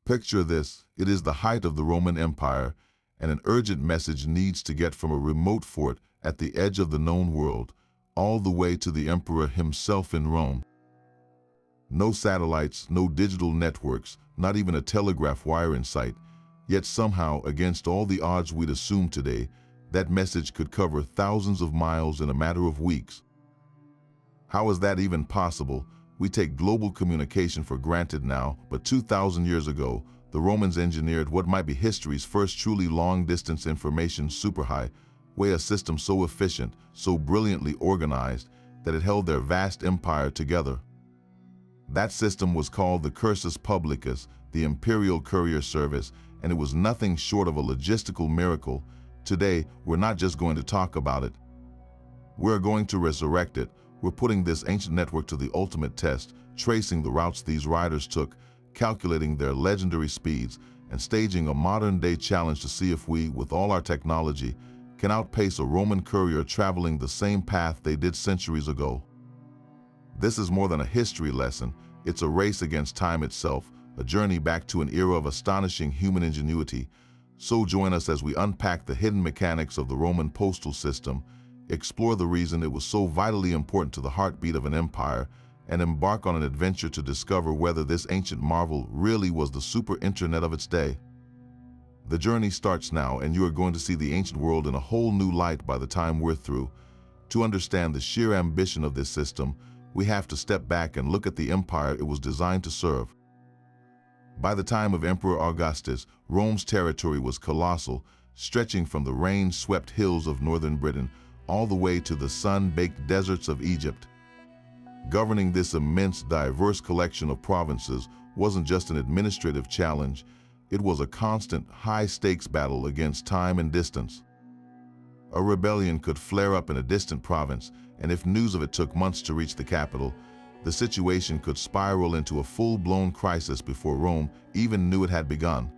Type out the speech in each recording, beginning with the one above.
Picture this, it is the height of the Roman Empire, and an urgent message needs to get from a remote fort at the edge of the known world, all the way to the emperor himself in Rome. No satellites, no digital networks, not even a telegraph wire in sight, yet somehow, against all the odds we'd assume today, that message could cover thousands of miles in a matter of weeks. How is that even possible? We take global communication for granted now, but 2,000 years ago, the Romans engineered what might be history's first truly long-distance information superhighway, a system so efficient, so brilliantly organized, that it held their vast empire together. That system was called the Cursus Publicus, the imperial courier service, and it was nothing short of a logistical miracle. Today, we're not just going to talk about it. We're going to resurrect it. We're putting this ancient network to the ultimate test, tracing the routes these riders took, calculating their legendary speeds, and staging a modern-day challenge to see if we, with all our technology, can outpace a Roman courier traveling the same path they did centuries ago. This is more than a history lesson. It's a race against time itself, a journey back to an era of astonishing human ingenuity. So join us as we unpack the hidden mechanics of the Roman postal system, explore the reason it was so vitally important to the heartbeat of an empire, and embark on an adventure to discover whether this ancient marvel really was the super internet of its day. The journey starts now, and you are going to see the ancient world in a whole new light by the time we're through. To understand the sheer ambition of this system, we have to step back and look at the empire it was designed to serve. By the time of Emperor Augustus, Rome's territory was colossal, stretching from the rain-swept hills of northern Britain all the way to the sun-baked deserts of Egypt. Governing this immense, diverse collection of provinces wasn't just an administrative challenge, it was a constant, high-stakes battle against time and distance. A rebellion could flare up in a distant province, and if news of it took months to reach the capital, the situation could spiral into a full-blown crisis before Rome even knew it had begun.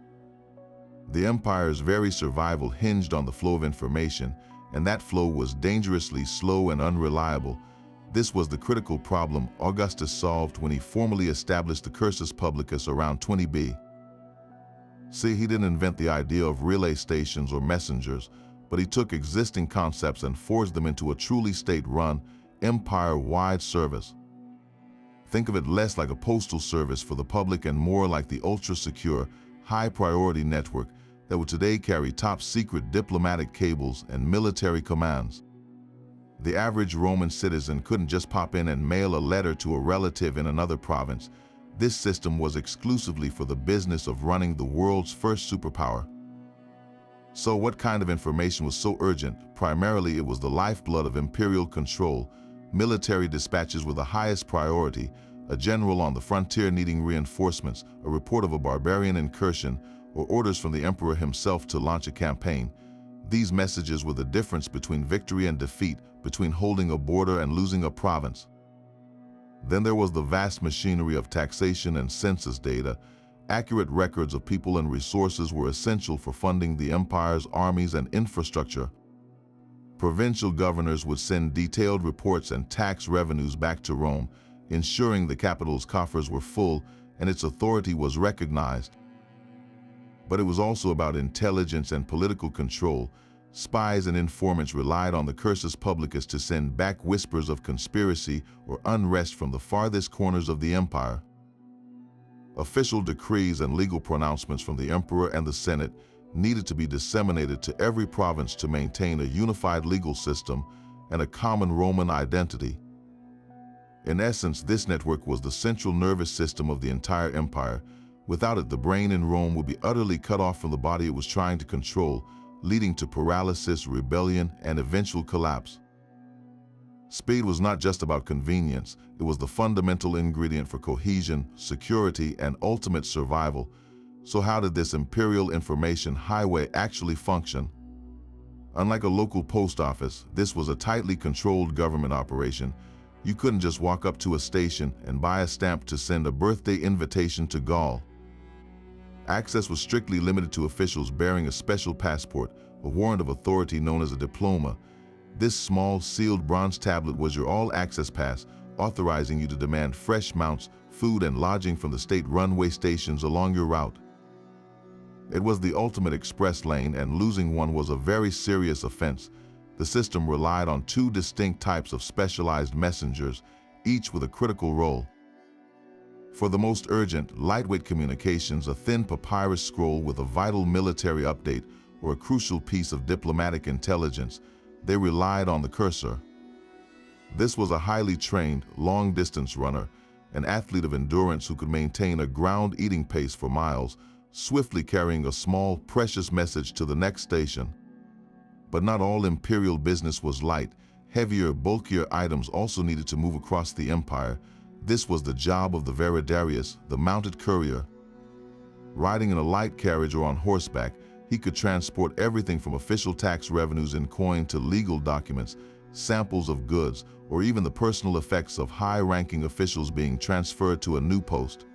The empire's very survival hinged on the flow of information, and that flow was dangerously slow and unreliable. This was the critical problem Augustus solved when he formally established the Cursus Publicus around 20 B. See, he didn't invent the idea of relay stations or messengers, but he took existing concepts and forged them into a truly state-run, empire-wide service. Think of it less like a postal service for the public and more like the ultra-secure, high-priority network that would today carry top-secret diplomatic cables and military commands. The average Roman citizen couldn't just pop in and mail a letter to a relative in another province. This system was exclusively for the business of running the world's first superpower. So what kind of information was so urgent? Primarily, it was the lifeblood of imperial control. Military dispatches were the highest priority. A general on the frontier needing reinforcements, a report of a barbarian incursion, or orders from the emperor himself to launch a campaign. These messages were the difference between victory and defeat, between holding a border and losing a province. Then there was the vast machinery of taxation and census data. Accurate records of people and resources were essential for funding the empire's armies and infrastructure. Provincial governors would send detailed reports and tax revenues back to Rome, ensuring the capital's coffers were full and its authority was recognized. But it was also about intelligence and political control. Spies and informants relied on the Cursus Publicus to send back whispers of conspiracy or unrest from the farthest corners of the empire. Official decrees and legal pronouncements from the emperor and the Senate needed to be disseminated to every province to maintain a unified legal system and a common Roman identity. In essence, this network was the central nervous system of the entire empire. Without it, the brain in Rome would be utterly cut off from the body it was trying to control, leading to paralysis, rebellion, and eventual collapse. Speed was not just about convenience, it was the fundamental ingredient for cohesion, security, and ultimate survival. So how did this imperial information highway actually function? Unlike a local post office, this was a tightly controlled government operation. You couldn't just walk up to a station and buy a stamp to send a birthday invitation to Gaul. Access was strictly limited to officials bearing a special passport, a warrant of authority known as a diploma. This small, sealed bronze tablet was your all-access pass, authorizing you to demand fresh mounts, food, and lodging from the state runway stations along your route. It was the ultimate express lane, and losing one was a very serious offense. The system relied on two distinct types of specialized messengers, each with a critical role. For the most urgent, lightweight communications, a thin papyrus scroll with a vital military update or a crucial piece of diplomatic intelligence, they relied on the cursor. This was a highly trained, long-distance runner, an athlete of endurance who could maintain a ground-eating pace for miles, swiftly carrying a small, precious message to the next station. But not all imperial business was light. Heavier, bulkier items also needed to move across the empire. This was the job of the Veridarius, the mounted courier. Riding in a light carriage or on horseback, he could transport everything from official tax revenues in coin to legal documents, samples of goods, or even the personal effects of high-ranking officials being transferred to a new post.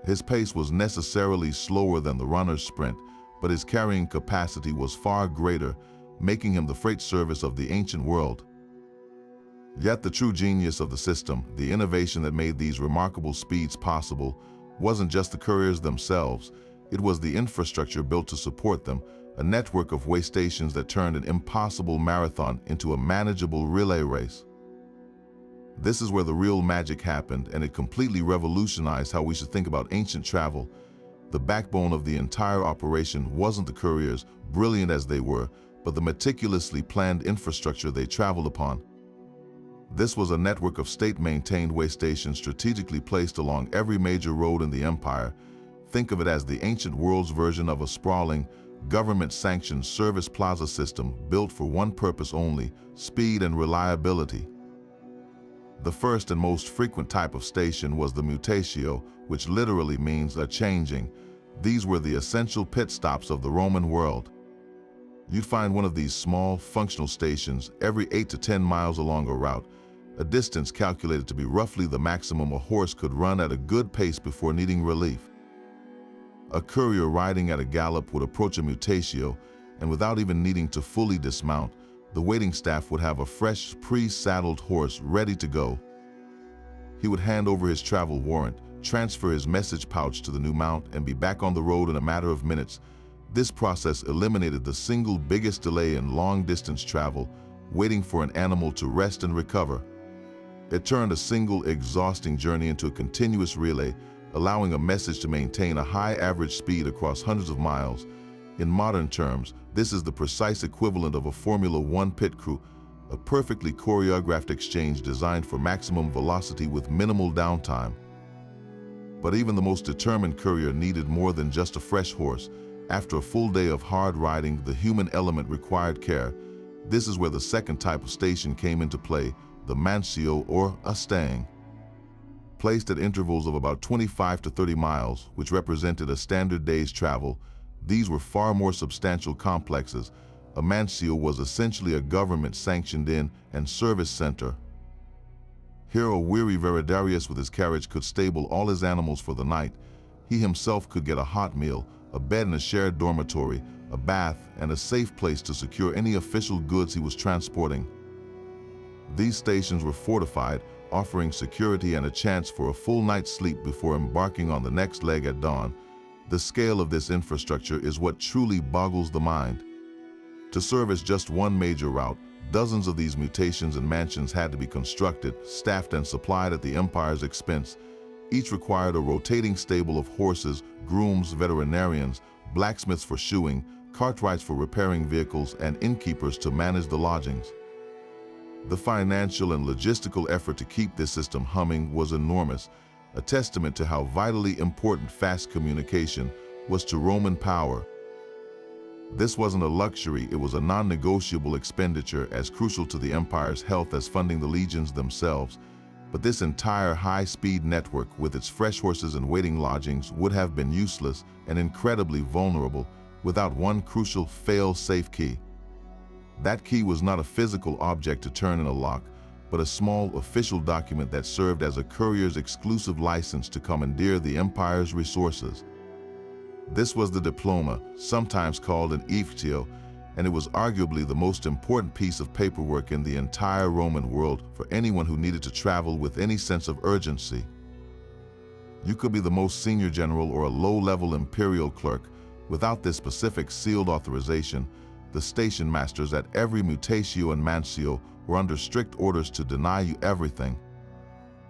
His pace was necessarily slower than the runner's sprint, but his carrying capacity was far greater, making him the freight service of the ancient world. Yet the true genius of the system, the innovation that made these remarkable speeds possible, wasn't just the couriers themselves. It was the infrastructure built to support them, a network of way stations that turned an impossible marathon into a manageable relay race. This is where the real magic happened, and it completely revolutionized how we should think about ancient travel. The backbone of the entire operation wasn't the couriers, brilliant as they were, but the meticulously planned infrastructure they traveled upon. This was a network of state-maintained way stations strategically placed along every major road in the empire. Think of it as the ancient world's version of a sprawling, government-sanctioned service plaza system built for one purpose only: speed and reliability. The first and most frequent type of station was the mutatio, which literally means a changing. These were the essential pit stops of the Roman world. You'd find one of these small, functional stations every 8 to 10 miles along a route, a distance calculated to be roughly the maximum a horse could run at a good pace before needing relief. A courier riding at a gallop would approach a mutatio, and without even needing to fully dismount, the waiting staff would have a fresh, pre-saddled horse ready to go. He would hand over his travel warrant, transfer his message pouch to the new mount, and be back on the road in a matter of minutes. This process eliminated the single biggest delay in long-distance travel, waiting for an animal to rest and recover. It turned a single, exhausting journey into a continuous relay, allowing a message to maintain a high average speed across hundreds of miles. In modern terms, this is the precise equivalent of a Formula One pit crew, a perfectly choreographed exchange designed for maximum velocity with minimal downtime. But even the most determined courier needed more than just a fresh horse. After a full day of hard riding, the human element required care. This is where the second type of station came into play, the mansio, or a stang. Placed at intervals of about 25 to 30 miles, which represented a standard day's travel, these were far more substantial complexes. A mansio was essentially a government-sanctioned inn and service center. Here a weary Veridarius with his carriage could stable all his animals for the night. He himself could get a hot meal, a bed in a shared dormitory, a bath, and a safe place to secure any official goods he was transporting. These stations were fortified, offering security and a chance for a full night's sleep before embarking on the next leg at dawn. The scale of this infrastructure is what truly boggles the mind. To service just one major route, dozens of these mutations and mansions had to be constructed, staffed, and supplied at the empire's expense. Each required a rotating stable of horses, grooms, veterinarians, blacksmiths for shoeing, cartwrights for repairing vehicles, and innkeepers to manage the lodgings. The financial and logistical effort to keep this system humming was enormous, a testament to how vitally important fast communication was to Roman power. This wasn't a luxury, it was a non-negotiable expenditure, as crucial to the empire's health as funding the legions themselves. But this entire high-speed network, with its fresh horses and waiting lodgings, would have been useless and incredibly vulnerable without one crucial fail-safe key. That key was not a physical object to turn in a lock, but a small official document that served as a courier's exclusive license to commandeer the empire's resources. This was the diploma, sometimes called an eftio, and it was arguably the most important piece of paperwork in the entire Roman world for anyone who needed to travel with any sense of urgency. You could be the most senior general or a low-level imperial clerk, Without this specific sealed authorization, the station masters at every mutatio and mansio were under strict orders to deny you everything.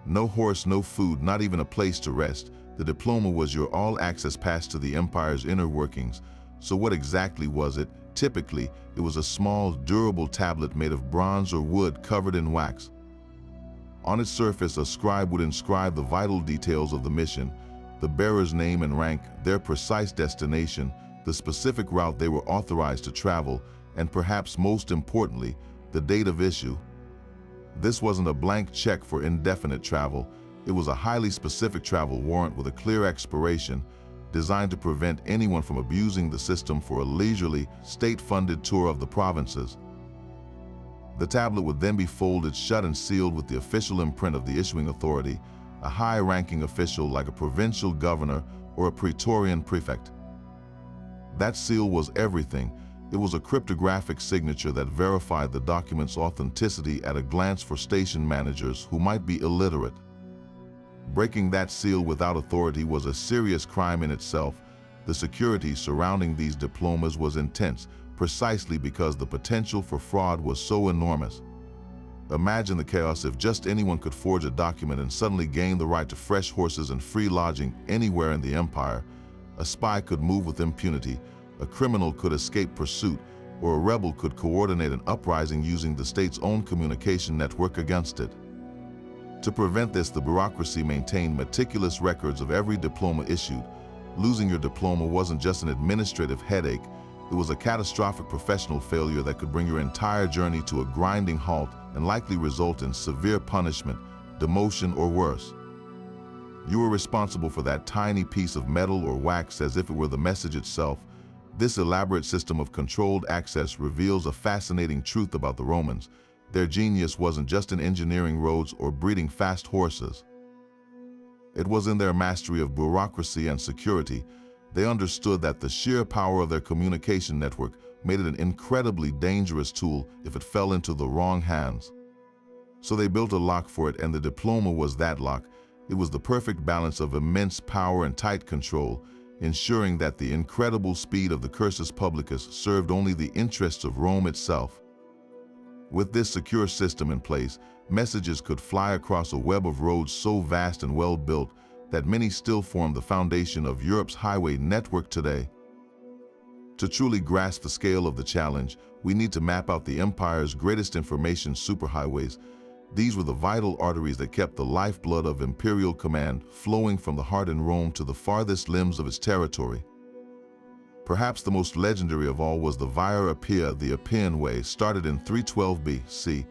No horse, no food, not even a place to rest. The diploma was your all-access pass to the empire's inner workings. So what exactly was it? Typically, it was a small, durable tablet made of bronze or wood covered in wax. On its surface, a scribe would inscribe the vital details of the mission, the bearer's name and rank, their precise destination, the specific route they were authorized to travel, and perhaps most importantly, the date of issue. This wasn't a blank check for indefinite travel. It was a highly specific travel warrant with a clear expiration, designed to prevent anyone from abusing the system for a leisurely, state-funded tour of the provinces. The tablet would then be folded shut and sealed with the official imprint of the issuing authority, a high-ranking official like a provincial governor or a praetorian prefect. That seal was everything. It was a cryptographic signature that verified the document's authenticity at a glance for station managers who might be illiterate. Breaking that seal without authority was a serious crime in itself. The security surrounding these diplomas was intense, precisely because the potential for fraud was so enormous. Imagine the chaos if just anyone could forge a document and suddenly gain the right to fresh horses and free lodging anywhere in the empire. A spy could move with impunity, a criminal could escape pursuit, or a rebel could coordinate an uprising using the state's own communication network against it. To prevent this, the bureaucracy maintained meticulous records of every diploma issued. Losing your diploma wasn't just an administrative headache, it was a catastrophic professional failure that could bring your entire journey to a grinding halt and likely result in severe punishment, demotion, or worse. You were responsible for that tiny piece of metal or wax as if it were the message itself. This elaborate system of controlled access reveals a fascinating truth about the Romans. Their genius wasn't just in engineering roads or breeding fast horses. It was in their mastery of bureaucracy and security. They understood that the sheer power of their communication network made it an incredibly dangerous tool if it fell into the wrong hands. So they built a lock for it, and the diploma was that lock. It was the perfect balance of immense power and tight control, ensuring that the incredible speed of the Cursus Publicus served only the interests of Rome itself. With this secure system in place, messages could fly across a web of roads so vast and well built that many still form the foundation of Europe's highway network today. To truly grasp the scale of the challenge, we need to map out the empire's greatest information superhighways. These were the vital arteries that kept the lifeblood of imperial command flowing from the heart in Rome to the farthest limbs of its territory. Perhaps the most legendary of all was the Via Appia, the Appian Way, started in 312 BC.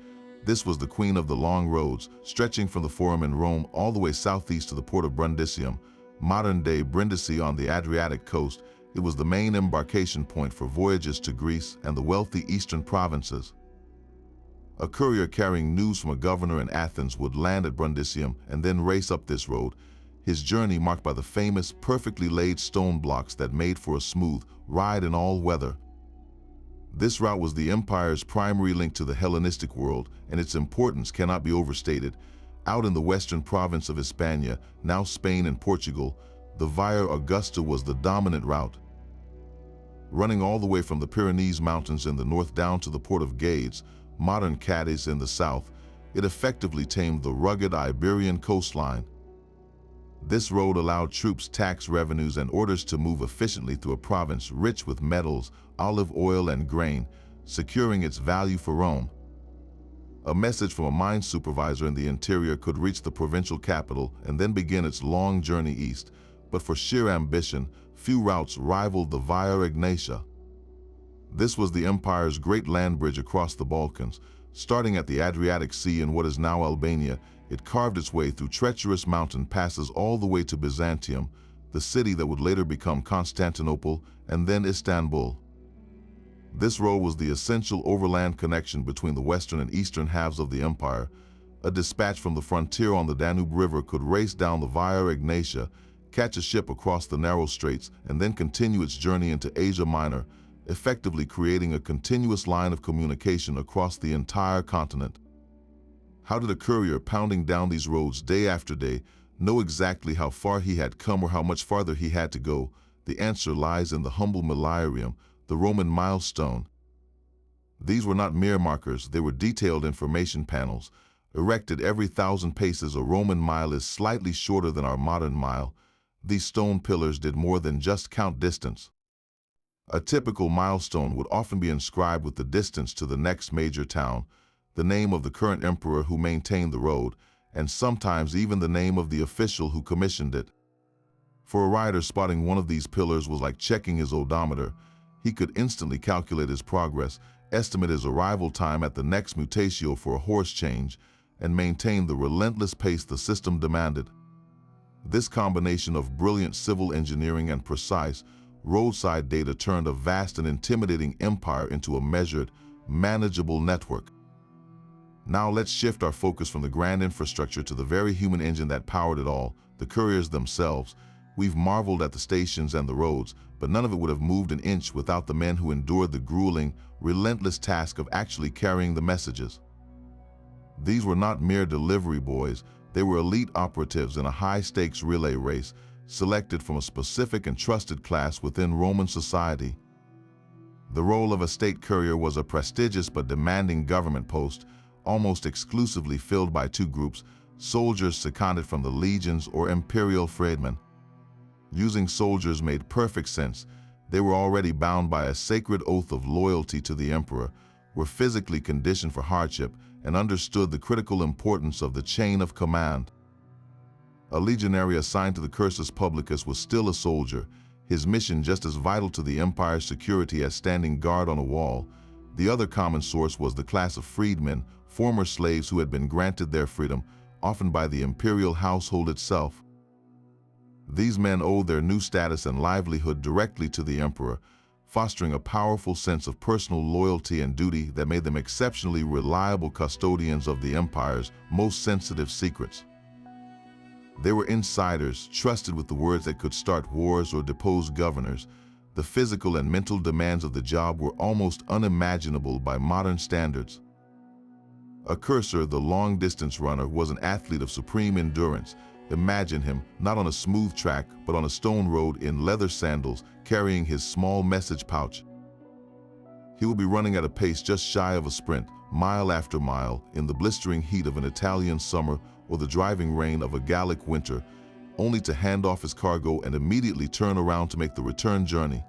This was the queen of the long roads, stretching from the Forum in Rome all the way southeast to the port of Brundisium, modern-day Brindisi on the Adriatic coast. It was the main embarkation point for voyages to Greece and the wealthy eastern provinces. A courier carrying news from a governor in Athens would land at Brundisium and then race up this road, his journey marked by the famous, perfectly laid stone blocks that made for a smooth ride in all weather. This route was the empire's primary link to the Hellenistic world, and its importance cannot be overstated. Out in the western province of Hispania, now Spain and Portugal, the Via Augusta was the dominant route. Running all the way from the Pyrenees Mountains in the north down to the port of Gades, modern Cadiz in the south, it effectively tamed the rugged Iberian coastline. This road allowed troops tax revenues and orders to move efficiently through a province rich with metals, olive oil, and grain, securing its value for Rome. A message from a mine supervisor in the interior could reach the provincial capital and then begin its long journey east, but for sheer ambition, few routes rivaled the Via Egnatia. This was the empire's great land bridge across the Balkans. Starting at the Adriatic Sea in what is now Albania, it carved its way through treacherous mountain passes all the way to Byzantium, the city that would later become Constantinople and then Istanbul. This road was the essential overland connection between the western and eastern halves of the empire. A dispatch from the frontier on the Danube River could race down the Via Egnatia, catch a ship across the narrow straits, and then continue its journey into Asia Minor, effectively creating a continuous line of communication across the entire continent. How did a courier pounding down these roads day after day know exactly how far he had come or how much farther he had to go? The answer lies in the humble milarium, the Roman milestone. These were not mere markers, they were detailed information panels. Erected every 1,000 paces, a Roman mile is slightly shorter than our modern mile. These stone pillars did more than just count distance. A typical milestone would often be inscribed with the distance to the next major town, the name of the current emperor who maintained the road, and sometimes even the name of the official who commissioned it. For a rider, spotting one of these pillars was like checking his odometer. He could instantly calculate his progress, estimate his arrival time at the next mutatio for a horse change, and maintain the relentless pace the system demanded. This combination of brilliant civil engineering and precise roadside data turned a vast and intimidating empire into a measured, manageable network. Now let's shift our focus from the grand infrastructure to the very human engine that powered it all, the couriers themselves. We've marveled at the stations and the roads, but none of it would have moved an inch without the men who endured the grueling, relentless task of actually carrying the messages. These were not mere delivery boys, they were elite operatives in a high-stakes relay race, selected from a specific and trusted class within Roman society. The role of a state courier was a prestigious but demanding government post, almost exclusively filled by two groups, soldiers seconded from the legions or imperial freedmen. Using soldiers made perfect sense. They were already bound by a sacred oath of loyalty to the emperor, were physically conditioned for hardship, and understood the critical importance of the chain of command. A legionary assigned to the Cursus Publicus was still a soldier, his mission just as vital to the empire's security as standing guard on a wall. The other common source was the class of freedmen, former slaves who had been granted their freedom, often by the imperial household itself. These men owed their new status and livelihood directly to the emperor, fostering a powerful sense of personal loyalty and duty that made them exceptionally reliable custodians of the empire's most sensitive secrets. They were insiders, trusted with the words that could start wars or depose governors. The physical and mental demands of the job were almost unimaginable by modern standards. A cursor, the long-distance runner, was an athlete of supreme endurance. Imagine him, not on a smooth track, but on a stone road in leather sandals, carrying his small message pouch. He will be running at a pace just shy of a sprint, mile after mile, in the blistering heat of an Italian summer or the driving rain of a Gallic winter, only to hand off his cargo and immediately turn around to make the return journey.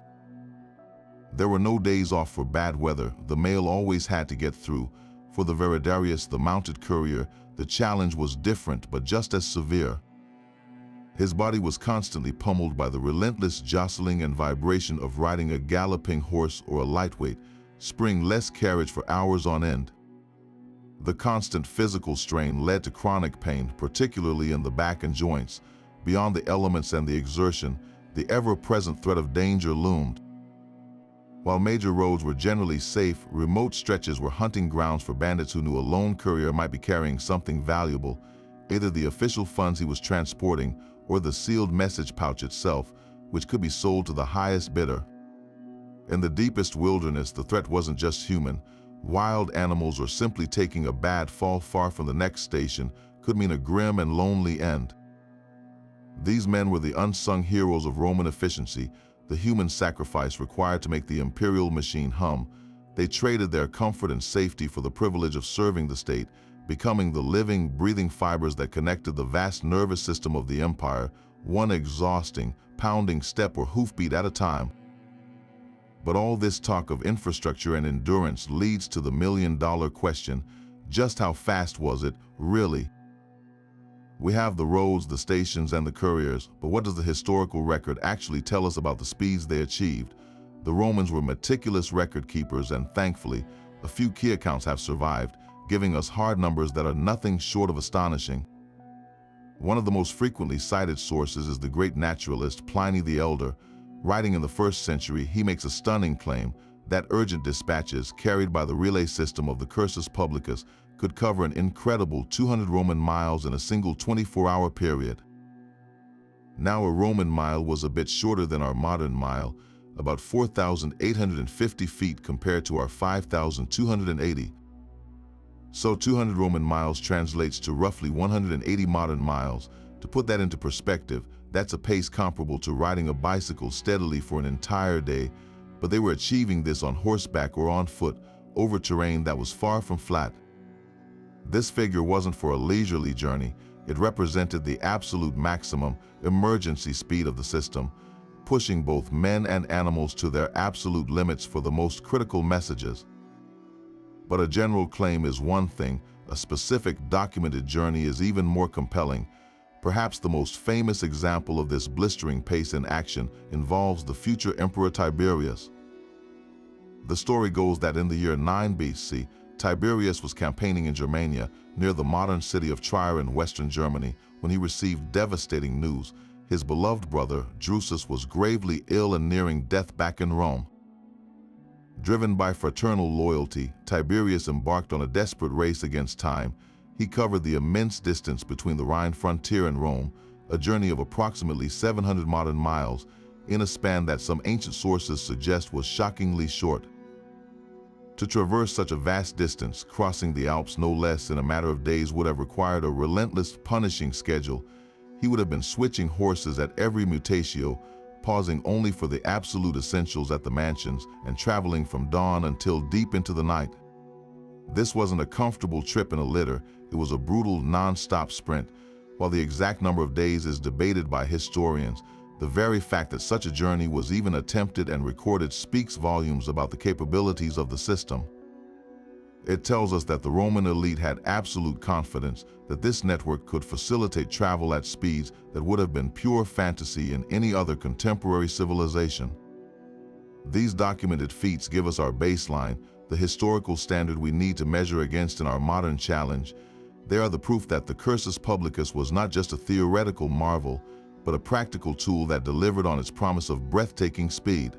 There were no days off for bad weather. The mail always had to get through. For the Veridarius, the mounted courier, the challenge was different but just as severe. His body was constantly pummeled by the relentless jostling and vibration of riding a galloping horse or a lightweight, springless carriage for hours on end. The constant physical strain led to chronic pain, particularly in the back and joints. Beyond the elements and the exertion, the ever-present threat of danger loomed. While major roads were generally safe, remote stretches were hunting grounds for bandits who knew a lone courier might be carrying something valuable, either the official funds he was transporting or the sealed message pouch itself, which could be sold to the highest bidder. In the deepest wilderness, the threat wasn't just human. Wild animals or simply taking a bad fall far from the next station could mean a grim and lonely end. These men were the unsung heroes of Roman efficiency, the human sacrifice required to make the imperial machine hum. They traded their comfort and safety for the privilege of serving the state, becoming the living, breathing fibers that connected the vast nervous system of the empire, one exhausting, pounding step or hoofbeat at a time. But all this talk of infrastructure and endurance leads to the million-dollar question: just how fast was it, really? We have the roads, the stations, and the couriers, but what does the historical record actually tell us about the speeds they achieved? The Romans were meticulous record keepers, and thankfully, a few key accounts have survived, giving us hard numbers that are nothing short of astonishing. One of the most frequently cited sources is the great naturalist Pliny the Elder. Writing in the 1st century, he makes a stunning claim that urgent dispatches carried by the relay system of the Cursus Publicus could cover an incredible 200 Roman miles in a single 24-hour period. Now, a Roman mile was a bit shorter than our modern mile, about 4,850 feet compared to our 5,280. So 200 Roman miles translates to roughly 180 modern miles. To put that into perspective, That's a pace comparable to riding a bicycle steadily for an entire day, but they were achieving this on horseback or on foot, over terrain that was far from flat. This figure wasn't for a leisurely journey. It represented the absolute maximum emergency speed of the system, pushing both men and animals to their absolute limits for the most critical messages. But a general claim is one thing, a specific documented journey is even more compelling. Perhaps the most famous example of this blistering pace in action involves the future Emperor Tiberius. The story goes that in the year 9 BC, Tiberius was campaigning in Germania, near the modern city of Trier in western Germany, when he received devastating news. His beloved brother, Drusus, was gravely ill and nearing death back in Rome. Driven by fraternal loyalty, Tiberius embarked on a desperate race against time. He covered the immense distance between the Rhine frontier and Rome, a journey of approximately 700 modern miles, in a span that some ancient sources suggest was shockingly short. To traverse such a vast distance, crossing the Alps no less in a matter of days, would have required a relentless, punishing schedule. He would have been switching horses at every mutatio, pausing only for the absolute essentials at the mansions, and traveling from dawn until deep into the night. This wasn't a comfortable trip in a litter, it was a brutal, non-stop sprint. While the exact number of days is debated by historians, the very fact that such a journey was even attempted and recorded speaks volumes about the capabilities of the system. It tells us that the Roman elite had absolute confidence that this network could facilitate travel at speeds that would have been pure fantasy in any other contemporary civilization. These documented feats give us our baseline, the historical standard we need to measure against in our modern challenge. They are the proof that the Cursus Publicus was not just a theoretical marvel, but a practical tool that delivered on its promise of breathtaking speed.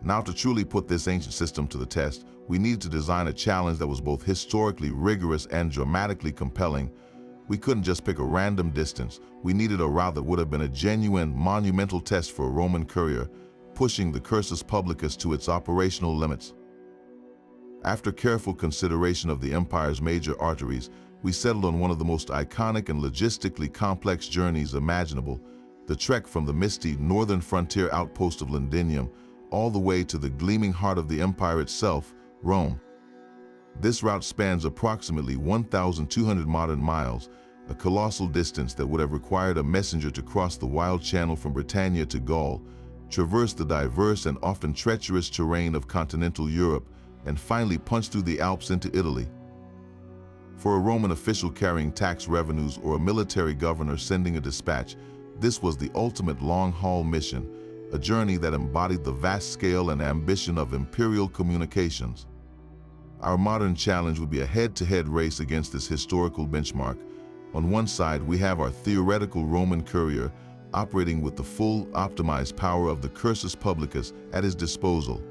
Now, to truly put this ancient system to the test, we needed to design a challenge that was both historically rigorous and dramatically compelling. We couldn't just pick a random distance. We needed a route that would have been a genuine, monumental test for a Roman courier, pushing the Cursus Publicus to its operational limits. After careful consideration of the empire's major arteries, we settled on one of the most iconic and logistically complex journeys imaginable, the trek from the misty northern frontier outpost of Londinium all the way to the gleaming heart of the empire itself, Rome. This route spans approximately 1,200 modern miles, a colossal distance that would have required a messenger to cross the wild channel from Britannia to Gaul, traverse the diverse and often treacherous terrain of continental Europe, and finally punch through the Alps into Italy. For a Roman official carrying tax revenues or a military governor sending a dispatch, this was the ultimate long-haul mission, a journey that embodied the vast scale and ambition of imperial communications. Our modern challenge would be a head-to-head race against this historical benchmark. On one side, we have our theoretical Roman courier, operating with the full, optimized power of the Cursus Publicus at his disposal.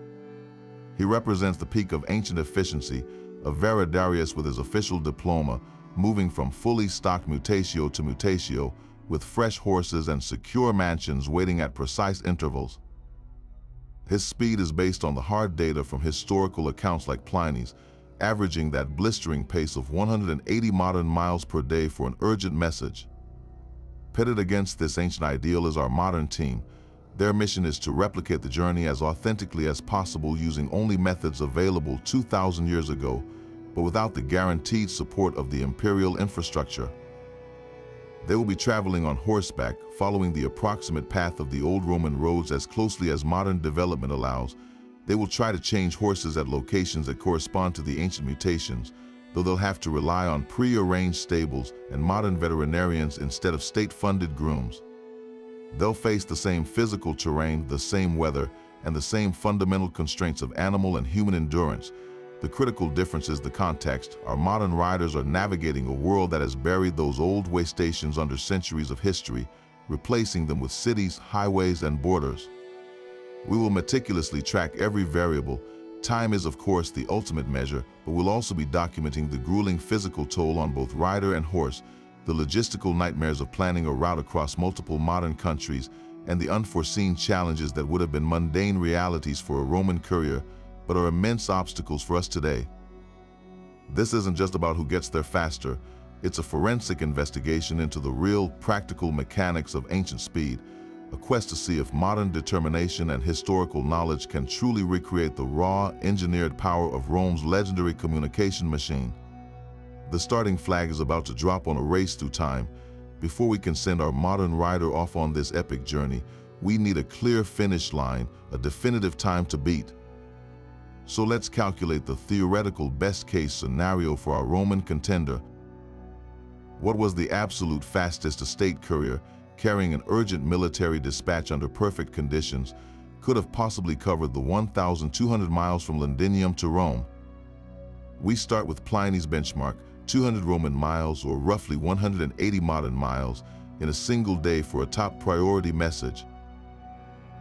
He represents the peak of ancient efficiency, a Veridarius with his official diploma, moving from fully stocked mutatio to mutatio, with fresh horses and secure mansions waiting at precise intervals. His speed is based on the hard data from historical accounts like Pliny's, averaging that blistering pace of 180 modern miles per day for an urgent message. Pitted against this ancient ideal is our modern team. Their mission is to replicate the journey as authentically as possible using only methods available 2,000 years ago, but without the guaranteed support of the imperial infrastructure. They will be traveling on horseback, following the approximate path of the old Roman roads as closely as modern development allows. They will try to change horses at locations that correspond to the ancient mutations, though they'll have to rely on pre-arranged stables and modern veterinarians instead of state-funded grooms. They'll face the same physical terrain, the same weather, and the same fundamental constraints of animal and human endurance. The critical difference is the context. Our modern riders are navigating a world that has buried those old way stations under centuries of history, replacing them with cities, highways, and borders. We will meticulously track every variable. Time is, of course, the ultimate measure, but we'll also be documenting the grueling physical toll on both rider and horse, the logistical nightmares of planning a route across multiple modern countries, and the unforeseen challenges that would have been mundane realities for a Roman courier, but are immense obstacles for us today. This isn't just about who gets there faster. It's a forensic investigation into the real, practical mechanics of ancient speed, a quest to see if modern determination and historical knowledge can truly recreate the raw, engineered power of Rome's legendary communication machine. The starting flag is about to drop on a race through time. Before we can send our modern rider off on this epic journey, we need a clear finish line, a definitive time to beat. So let's calculate the theoretical best-case scenario for our Roman contender. What was the absolute fastest estate courier, carrying an urgent military dispatch under perfect conditions, could have possibly covered the 1,200 miles from Londinium to Rome? We start with Pliny's benchmark, 200 Roman miles, or roughly 180 modern miles, in a single day for a top priority message.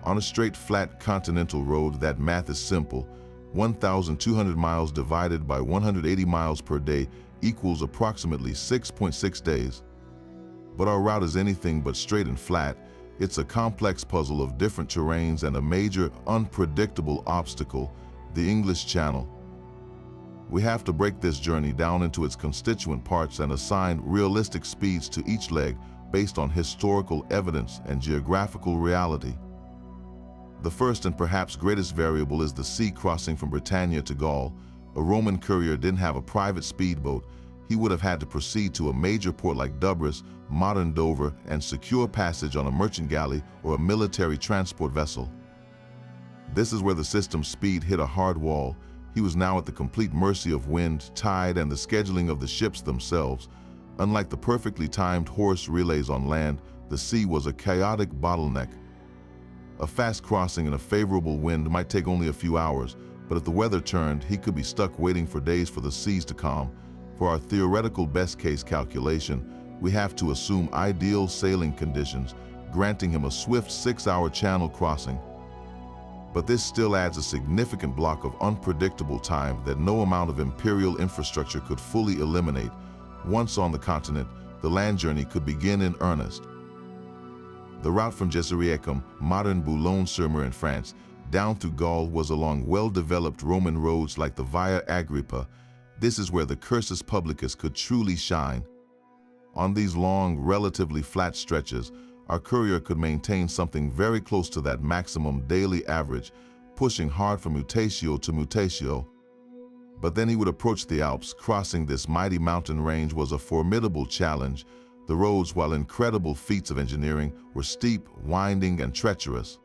On a straight, flat continental road, that math is simple. 1,200 miles divided by 180 miles per day equals approximately 6.6 days. But our route is anything but straight and flat. It's a complex puzzle of different terrains and a major, unpredictable obstacle, the English Channel. We have to break this journey down into its constituent parts and assign realistic speeds to each leg based on historical evidence and geographical reality. The first and perhaps greatest variable is the sea crossing from Britannia to Gaul. A Roman courier didn't have a private speedboat. He would have had to proceed to a major port like Dubrus, modern Dover, and secure passage on a merchant galley or a military transport vessel. This is where the system's speed hit a hard wall. He was now at the complete mercy of wind, tide, and the scheduling of the ships themselves. Unlike the perfectly timed horse relays on land, the sea was a chaotic bottleneck. A fast crossing in a favorable wind might take only a few hours, but if the weather turned, he could be stuck waiting for days for the seas to calm. For our theoretical best-case calculation, we have to assume ideal sailing conditions, granting him a swift 6-hour channel crossing. But this still adds a significant block of unpredictable time that no amount of imperial infrastructure could fully eliminate. Once on the continent, the land journey could begin in earnest. The route from Gesseriacum, modern Boulogne-sur-Mer in France, down through Gaul was along well-developed Roman roads like the Via Agrippa. This is where the Cursus Publicus could truly shine. On these long, relatively flat stretches, our courier could maintain something very close to that maximum daily average, pushing hard from Mutatio to Mutatio. But then he would approach the Alps. Crossing this mighty mountain range was a formidable challenge. The roads, while incredible feats of engineering, were steep, winding, and treacherous.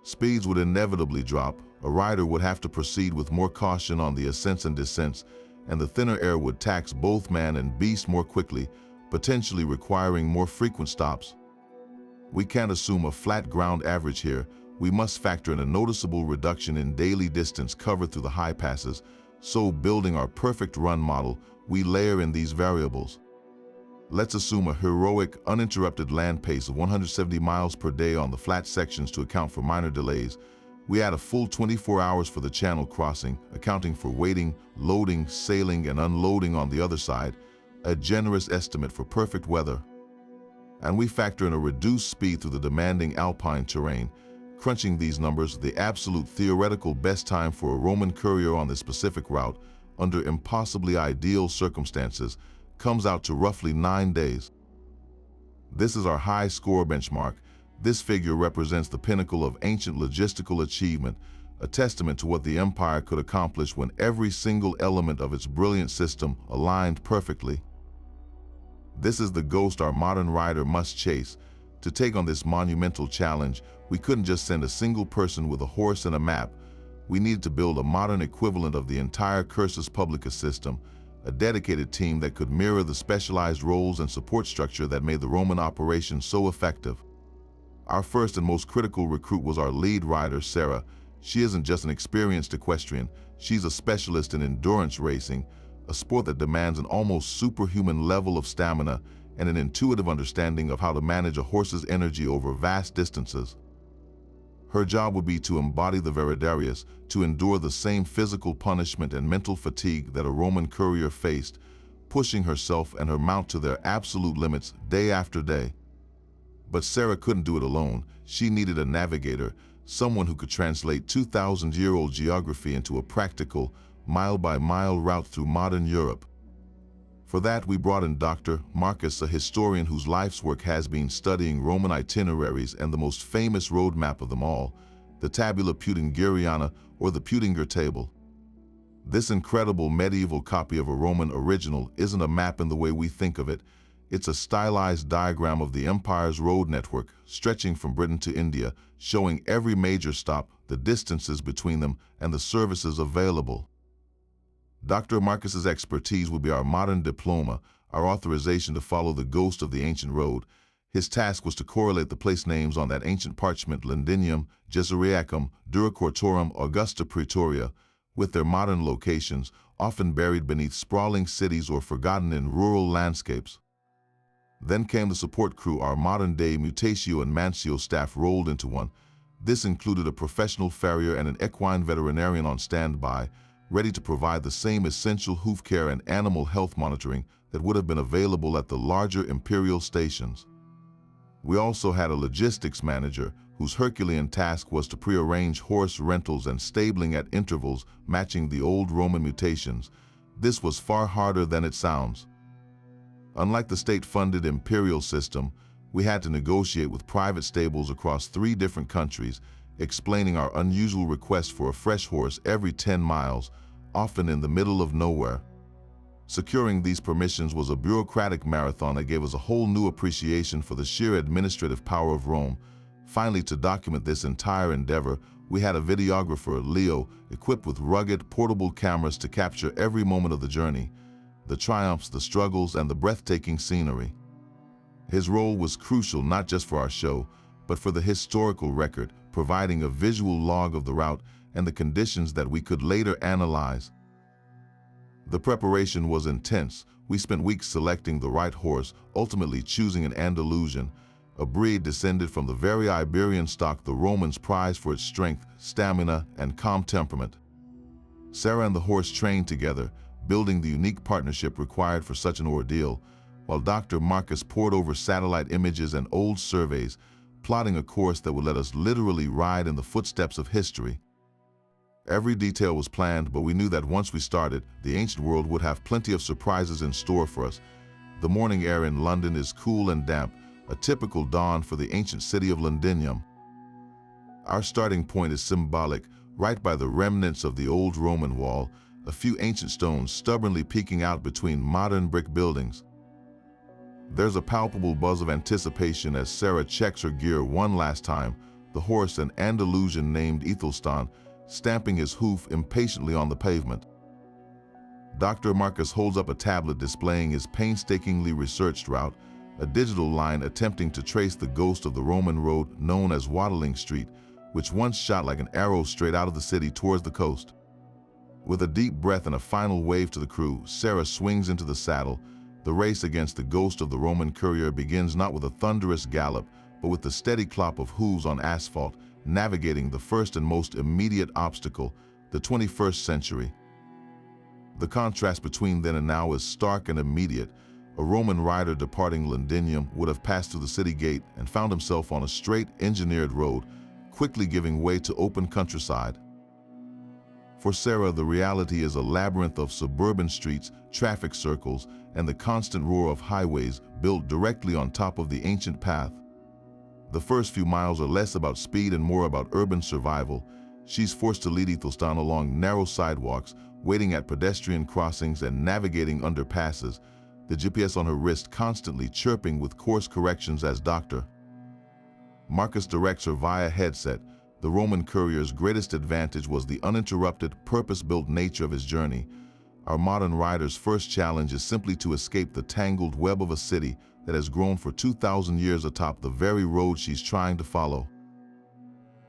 Speeds would inevitably drop. A rider would have to proceed with more caution on the ascents and descents, and the thinner air would tax both man and beast more quickly, potentially requiring more frequent stops. We can't assume a flat ground average here. We must factor in a noticeable reduction in daily distance covered through the high passes. So, building our perfect run model, we layer in these variables. Let's assume a heroic, uninterrupted land pace of 170 miles per day on the flat sections to account for minor delays. We add a full 24 hours for the channel crossing, accounting for waiting, loading, sailing, and unloading on the other side, a generous estimate for perfect weather. And we factor in a reduced speed through the demanding alpine terrain. Crunching these numbers, the absolute theoretical best time for a Roman courier on this specific route, under impossibly ideal circumstances, comes out to roughly 9 days. This is our high score benchmark. This figure represents the pinnacle of ancient logistical achievement, a testament to what the empire could accomplish when every single element of its brilliant system aligned perfectly. This is the ghost our modern rider must chase. To take on this monumental challenge, we couldn't just send a single person with a horse and a map. We needed to build a modern equivalent of the entire Cursus Publicus system, a dedicated team that could mirror the specialized roles and support structure that made the Roman operation so effective. Our first and most critical recruit was our lead rider, Sarah. She isn't just an experienced equestrian, she's a specialist in endurance racing, a sport that demands an almost superhuman level of stamina and an intuitive understanding of how to manage a horse's energy over vast distances. Her job would be to embody the Veridarius, to endure the same physical punishment and mental fatigue that a Roman courier faced, pushing herself and her mount to their absolute limits day after day. But Sarah couldn't do it alone. She needed a navigator, someone who could translate 2,000-year-old geography into a practical, mile-by-mile route through modern Europe. For that, we brought in Dr. Marcus, a historian whose life's work has been studying Roman itineraries and the most famous road map of them all, the Tabula Peutingeriana, or the Peutinger table. This incredible medieval copy of a Roman original isn't a map in the way we think of it. It's a stylized diagram of the empire's road network, stretching from Britain to India, showing every major stop, the distances between them, and the services available. Dr. Marcus's expertise would be our modern diploma, our authorization to follow the ghost of the ancient road. His task was to correlate the place names on that ancient parchment Londinium, Gesariacum, Dura Cortorum, Augusta Praetoria, with their modern locations, often buried beneath sprawling cities or forgotten in rural landscapes. Then came the support crew. Our modern-day Mutatio and Mancio staff rolled into one. This included a professional farrier and an equine veterinarian on standby, ready to provide the same essential hoof care and animal health monitoring that would have been available at the larger imperial stations. We also had a logistics manager whose Herculean task was to prearrange horse rentals and stabling at intervals matching the old Roman mutations. This was far harder than it sounds. Unlike the state-funded imperial system, we had to negotiate with private stables across 3 different countries, explaining our unusual request for a fresh horse every 10 miles, often in the middle of nowhere. Securing these permissions was a bureaucratic marathon that gave us a whole new appreciation for the sheer administrative power of Rome. Finally, to document this entire endeavor, we had a videographer, Leo, equipped with rugged, portable cameras to capture every moment of the journey, the triumphs, the struggles, and the breathtaking scenery. His role was crucial not just for our show, but for the historical record, providing a visual log of the route and the conditions that we could later analyze. The preparation was intense. We spent weeks selecting the right horse, ultimately choosing an Andalusian, a breed descended from the very Iberian stock the Romans prized for its strength, stamina, and calm temperament. Sarah and the horse trained together, building the unique partnership required for such an ordeal, while Dr. Marcus pored over satellite images and old surveys, plotting a course that would let us literally ride in the footsteps of history. Every detail was planned, but we knew that once we started, the ancient world would have plenty of surprises in store for us. The morning air in London is cool and damp, a typical dawn for the ancient city of Londinium. Our starting point is symbolic, right by the remnants of the old Roman wall, a few ancient stones stubbornly peeking out between modern brick buildings. There's a palpable buzz of anticipation as Sarah checks her gear one last time, the horse, an Andalusian named Ethelstan, stamping his hoof impatiently on the pavement. Dr. Marcus holds up a tablet displaying his painstakingly researched route, a digital line attempting to trace the ghost of the Roman road known as Waddling Street, which once shot like an arrow straight out of the city towards the coast. With a deep breath and a final wave to the crew, Sarah swings into the saddle. The race against the ghost of the Roman courier begins not with a thunderous gallop, but with the steady clop of hooves on asphalt, navigating the first and most immediate obstacle, the 21st century. The contrast between then and now is stark and immediate. A Roman rider departing Londinium would have passed through the city gate and found himself on a straight, engineered road, quickly giving way to open countryside. For Sarah, the reality is a labyrinth of suburban streets, traffic circles, and the constant roar of highways built directly on top of the ancient path. The first few miles are less about speed and more about urban survival. She's forced to lead Ethelstan along narrow sidewalks, waiting at pedestrian crossings and navigating underpasses, the GPS on her wrist constantly chirping with course corrections as Dr. Marcus directs her via headset. The Roman courier's greatest advantage was the uninterrupted, purpose-built nature of his journey. Our modern rider's first challenge is simply to escape the tangled web of a city that has grown for 2,000 years atop the very road she's trying to follow.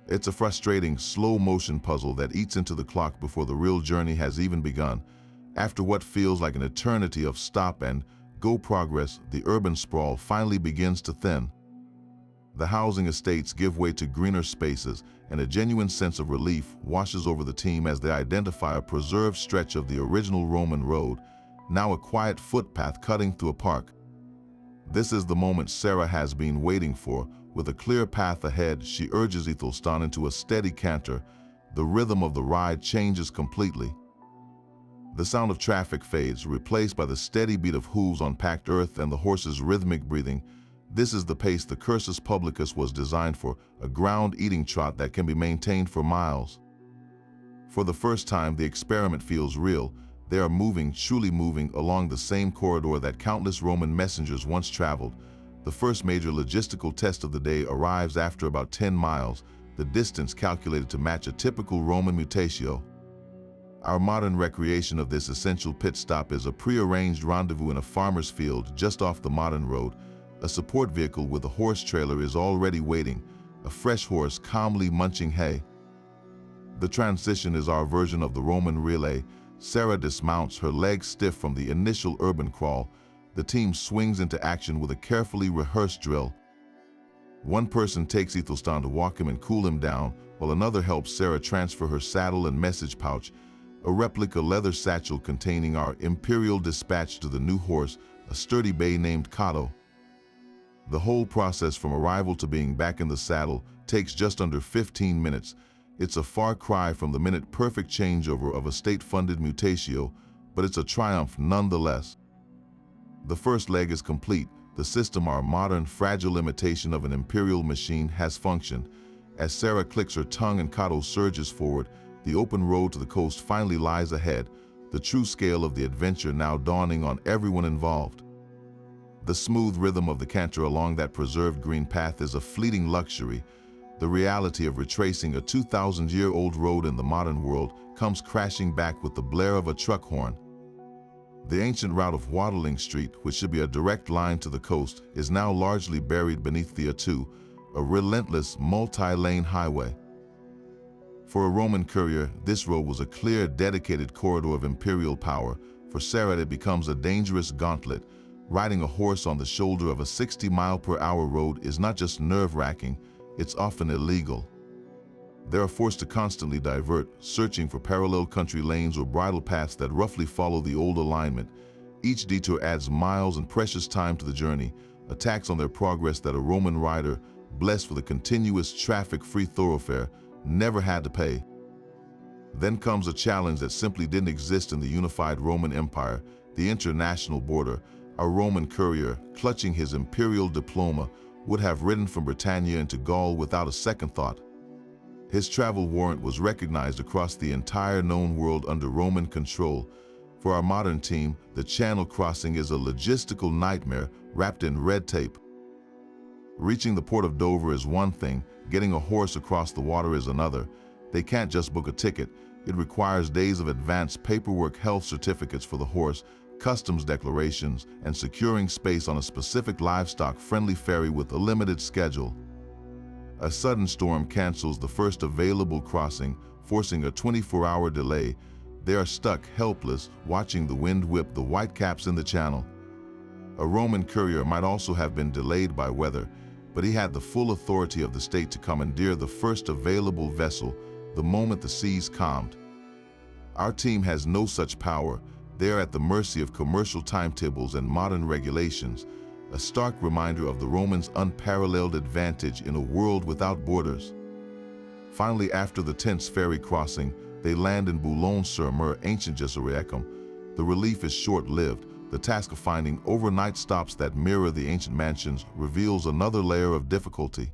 It's a frustrating, slow-motion puzzle that eats into the clock before the real journey has even begun. After what feels like an eternity of stop-and-go progress, the urban sprawl finally begins to thin. The housing estates give way to greener spaces, and a genuine sense of relief washes over the team as they identify a preserved stretch of the original Roman road, now a quiet footpath cutting through a park. This is the moment Sarah has been waiting for. With a clear path ahead, she urges Ethelstan into a steady canter. The rhythm of the ride changes completely. The sound of traffic fades, replaced by the steady beat of hooves on packed earth and the horse's rhythmic breathing. This is the pace the Cursus Publicus was designed for, a ground-eating trot that can be maintained for miles. For the first time, the experiment feels real. They are moving, truly moving, along the same corridor that countless Roman messengers once traveled. The first major logistical test of the day arrives after about 10 miles, the distance calculated to match a typical Roman mutatio. Our modern recreation of this essential pit stop is a pre-arranged rendezvous in a farmer's field just off the modern road. A support vehicle with a horse trailer is already waiting, a fresh horse calmly munching hay. The transition is our version of the Roman relay. Sarah dismounts, her legs stiff from the initial urban crawl. The team swings into action with a carefully rehearsed drill. One person takes Ethelstan to walk him and cool him down, while another helps Sarah transfer her saddle and message pouch, a replica leather satchel containing our imperial dispatch to the new horse, a sturdy bay named Cato. The whole process from arrival to being back in the saddle takes just under 15 minutes. It's a far cry from the minute-perfect changeover of a state-funded mutatio, but it's a triumph nonetheless. The first leg is complete. The system, our modern, fragile imitation of an imperial machine, has functioned. As Sarah clicks her tongue and Cato surges forward, the open road to the coast finally lies ahead, the true scale of the adventure now dawning on everyone involved. The smooth rhythm of the canter along that preserved green path is a fleeting luxury. The reality of retracing a 2,000-year-old road in the modern world comes crashing back with the blare of a truck horn. The ancient route of Waddling Street, which should be a direct line to the coast, is now largely buried beneath the A2, a relentless multi-lane highway. For a Roman courier, this road was a clear, dedicated corridor of imperial power. For Sarah, it becomes a dangerous gauntlet. Riding a horse on the shoulder of a 60-mile-per-hour road is not just nerve-wracking, it's often illegal. They are forced to constantly divert, searching for parallel country lanes or bridle paths that roughly follow the old alignment. Each detour adds miles and precious time to the journey, a tax on their progress that a Roman rider, blessed with a continuous traffic-free thoroughfare, never had to pay. Then comes a challenge that simply didn't exist in the unified Roman Empire, the international border. A Roman courier, clutching his imperial diploma, would have ridden from Britannia into Gaul without a second thought. His travel warrant was recognized across the entire known world under Roman control. For our modern team, the channel crossing is a logistical nightmare wrapped in red tape. Reaching the port of Dover is one thing, getting a horse across the water is another. They can't just book a ticket. It requires days of advanced paperwork, health certificates for the horse, customs declarations, and securing space on a specific livestock-friendly ferry with a limited schedule. A sudden storm cancels the first available crossing, forcing a 24-hour delay. They are stuck, helpless, watching the wind whip the whitecaps in the channel. A Roman courier might also have been delayed by weather, but he had the full authority of the state to commandeer the first available vessel the moment the seas calmed. Our team has no such power. They are at the mercy of commercial timetables and modern regulations, a stark reminder of the Romans' unparalleled advantage in a world without borders. Finally, after the tense ferry crossing, they land in Boulogne-sur-Mer, ancient Jerusalem. The relief is short-lived. The task of finding overnight stops that mirror the ancient mansions reveals another layer of difficulty.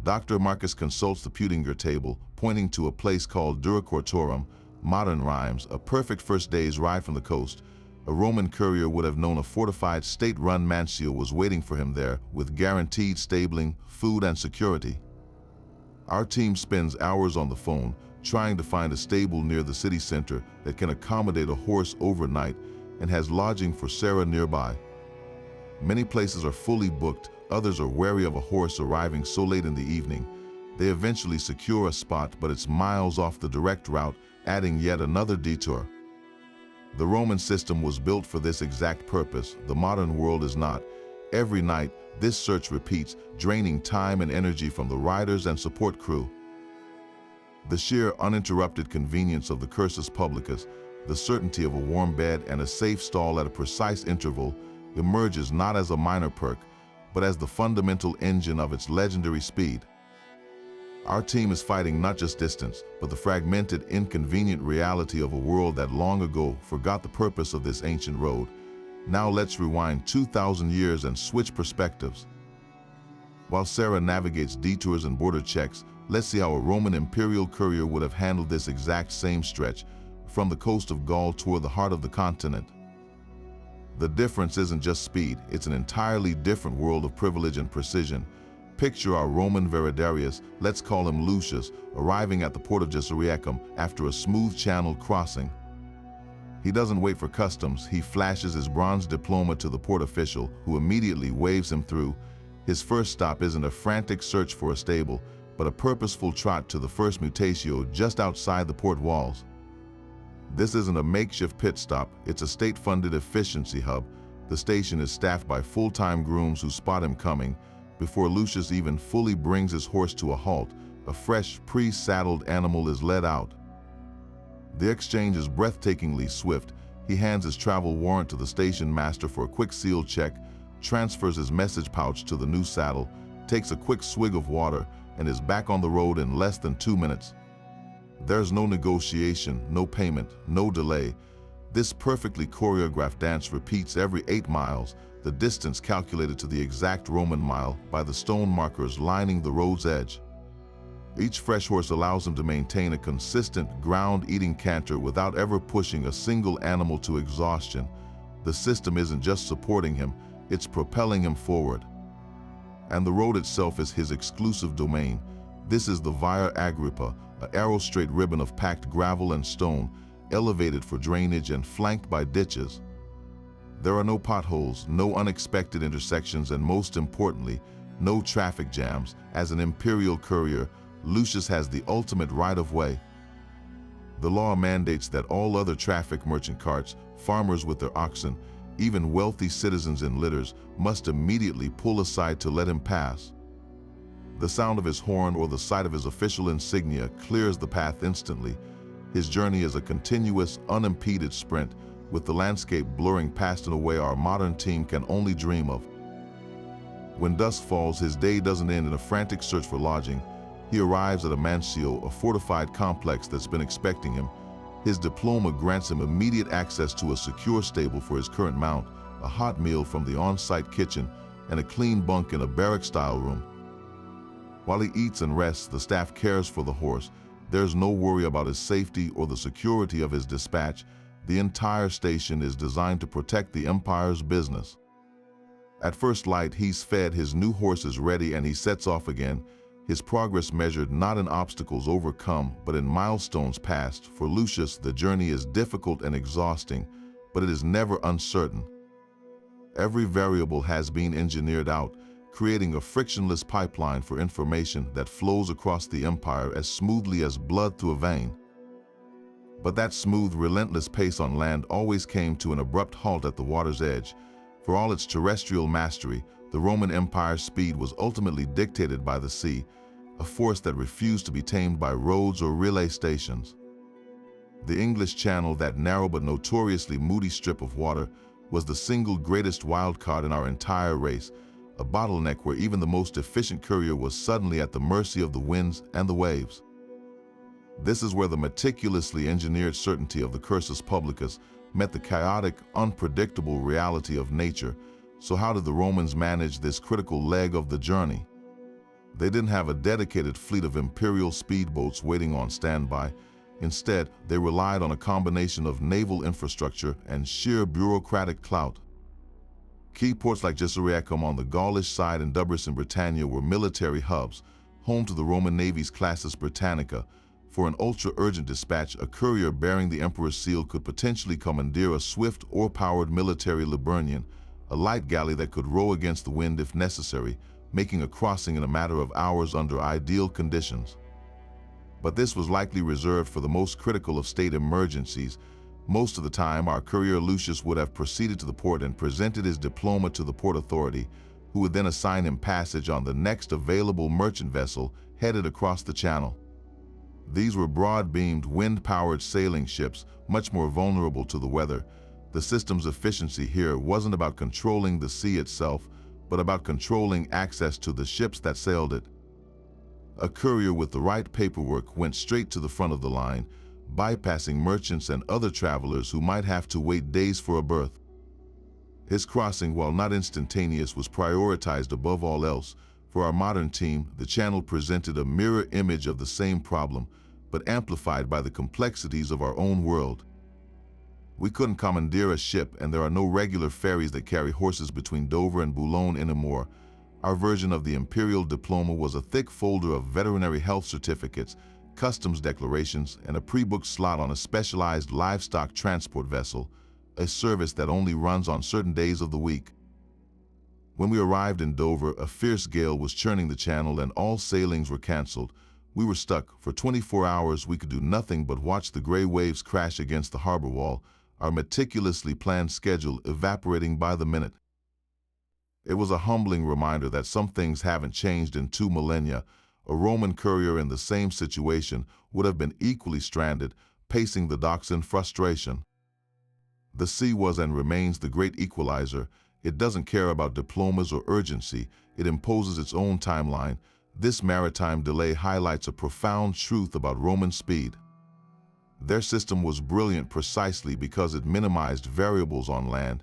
Dr. Marcus consults the Peutinger table, pointing to a place called Dura Cortorum, modern rhymes, a perfect first day's ride from the coast. A Roman courier would have known a fortified state-run mansio was waiting for him there, with guaranteed stabling, food, and security. Our team spends hours on the phone, trying to find a stable near the city center that can accommodate a horse overnight and has lodging for Sarah nearby. Many places are fully booked, others are wary of a horse arriving so late in the evening. They eventually secure a spot, but it's miles off the direct route, adding yet another detour. The Roman system was built for this exact purpose. The modern world is not. Every night, this search repeats, draining time and energy from the riders and support crew. The sheer uninterrupted convenience of the Cursus Publicus, the certainty of a warm bed and a safe stall at a precise interval, emerges not as a minor perk, but as the fundamental engine of its legendary speed. Our team is fighting not just distance, but the fragmented, inconvenient reality of a world that long ago forgot the purpose of this ancient road. Now let's rewind 2,000 years and switch perspectives. While Sarah navigates detours and border checks, let's see how a Roman imperial courier would have handled this exact same stretch from the coast of Gaul toward the heart of the continent. The difference isn't just speed, it's an entirely different world of privilege and precision. Picture our Roman Veridarius, let's call him Lucius, arriving at the port of Reenactment after a smooth channel crossing. He doesn't wait for customs, he flashes his bronze diploma to the port official, who immediately waves him through. His first stop isn't a frantic search for a stable, but a purposeful trot to the first mutatio just outside the port walls. This isn't a makeshift pit stop, it's a state-funded efficiency hub. The station is staffed by full-time grooms who spot him coming. Before Lucius even fully brings his horse to a halt, a fresh, pre-saddled animal is led out. The exchange is breathtakingly swift. He hands his travel warrant to the station master for a quick seal check, transfers his message pouch to the new saddle, takes a quick swig of water, and is back on the road in less than 2 minutes. There's no negotiation, no payment, no delay. This perfectly choreographed dance repeats every 8 miles, the distance calculated to the exact Roman mile by the stone markers lining the road's edge. Each fresh horse allows him to maintain a consistent, ground-eating canter without ever pushing a single animal to exhaustion. The system isn't just supporting him, it's propelling him forward. And the road itself is his exclusive domain. This is the Via Agrippa, an arrow-straight ribbon of packed gravel and stone, elevated for drainage and flanked by ditches. There are no potholes, no unexpected intersections, and most importantly, no traffic jams. As an imperial courier, Lucius has the ultimate right-of-way. The law mandates that all other traffic merchant carts, farmers with their oxen, even wealthy citizens in litters, must immediately pull aside to let him pass. The sound of his horn or the sight of his official insignia clears the path instantly. His journey is a continuous, unimpeded sprint, with the landscape blurring past in a way our modern team can only dream of. When dusk falls, his day doesn't end in a frantic search for lodging. He arrives at a mansio, a fortified complex that's been expecting him. His diploma grants him immediate access to a secure stable for his current mount, a hot meal from the on-site kitchen, and a clean bunk in a barrack-style room. While he eats and rests, the staff cares for the horse. There's no worry about his safety or the security of his dispatch. The entire station is designed to protect the Empire's business. At first light, he's fed, his new horse is ready, and he sets off again. His progress measured not in obstacles overcome, but in milestones passed. For Lucius, the journey is difficult and exhausting, but it is never uncertain. Every variable has been engineered out, creating a frictionless pipeline for information that flows across the Empire as smoothly as blood through a vein. But that smooth, relentless pace on land always came to an abrupt halt at the water's edge. For all its terrestrial mastery, the Roman Empire's speed was ultimately dictated by the sea, a force that refused to be tamed by roads or relay stations. The English Channel, that narrow but notoriously moody strip of water, was the single greatest wildcard in our entire race, a bottleneck where even the most efficient courier was suddenly at the mercy of the winds and the waves. This is where the meticulously engineered certainty of the Cursus Publicus met the chaotic, unpredictable reality of nature. So how did the Romans manage this critical leg of the journey? They didn't have a dedicated fleet of imperial speedboats waiting on standby. Instead, they relied on a combination of naval infrastructure and sheer bureaucratic clout. Key ports like Reenactment on the Gaulish side and Tiberius in Britannia were military hubs, home to the Roman Navy's Classis Britannica. For an ultra-urgent dispatch, a courier bearing the Emperor's seal could potentially commandeer a swift oar-powered military Liburnian, a light galley that could row against the wind if necessary, making a crossing in a matter of hours under ideal conditions. But this was likely reserved for the most critical of state emergencies. Most of the time, our courier Lucius would have proceeded to the port and presented his diploma to the port authority, who would then assign him passage on the next available merchant vessel headed across the channel. These were broad-beamed, wind-powered sailing ships, much more vulnerable to the weather. The system's efficiency here wasn't about controlling the sea itself, but about controlling access to the ships that sailed it. A courier with the right paperwork went straight to the front of the line, bypassing merchants and other travelers who might have to wait days for a berth. His crossing, while not instantaneous, was prioritized above all else. For our modern team, the channel presented a mirror image of the same problem, but amplified by the complexities of our own world. We couldn't commandeer a ship, and there are no regular ferries that carry horses between Dover and Boulogne anymore. Our version of the imperial diploma was a thick folder of veterinary health certificates, customs declarations, and a pre-booked slot on a specialized livestock transport vessel, a service that only runs on certain days of the week. When we arrived in Dover, a fierce gale was churning the channel and all sailings were canceled. We were stuck. For 24 hours we could do nothing but watch the gray waves crash against the harbor wall, our meticulously planned schedule evaporating by the minute. It was a humbling reminder that some things haven't changed in 2 millennia. A Roman courier in the same situation would have been equally stranded, pacing the docks in frustration. The sea was and remains the great equalizer. It doesn't care about diplomas or urgency. It imposes its own timeline. This maritime delay highlights a profound truth about Roman speed. Their system was brilliant precisely because it minimized variables on land,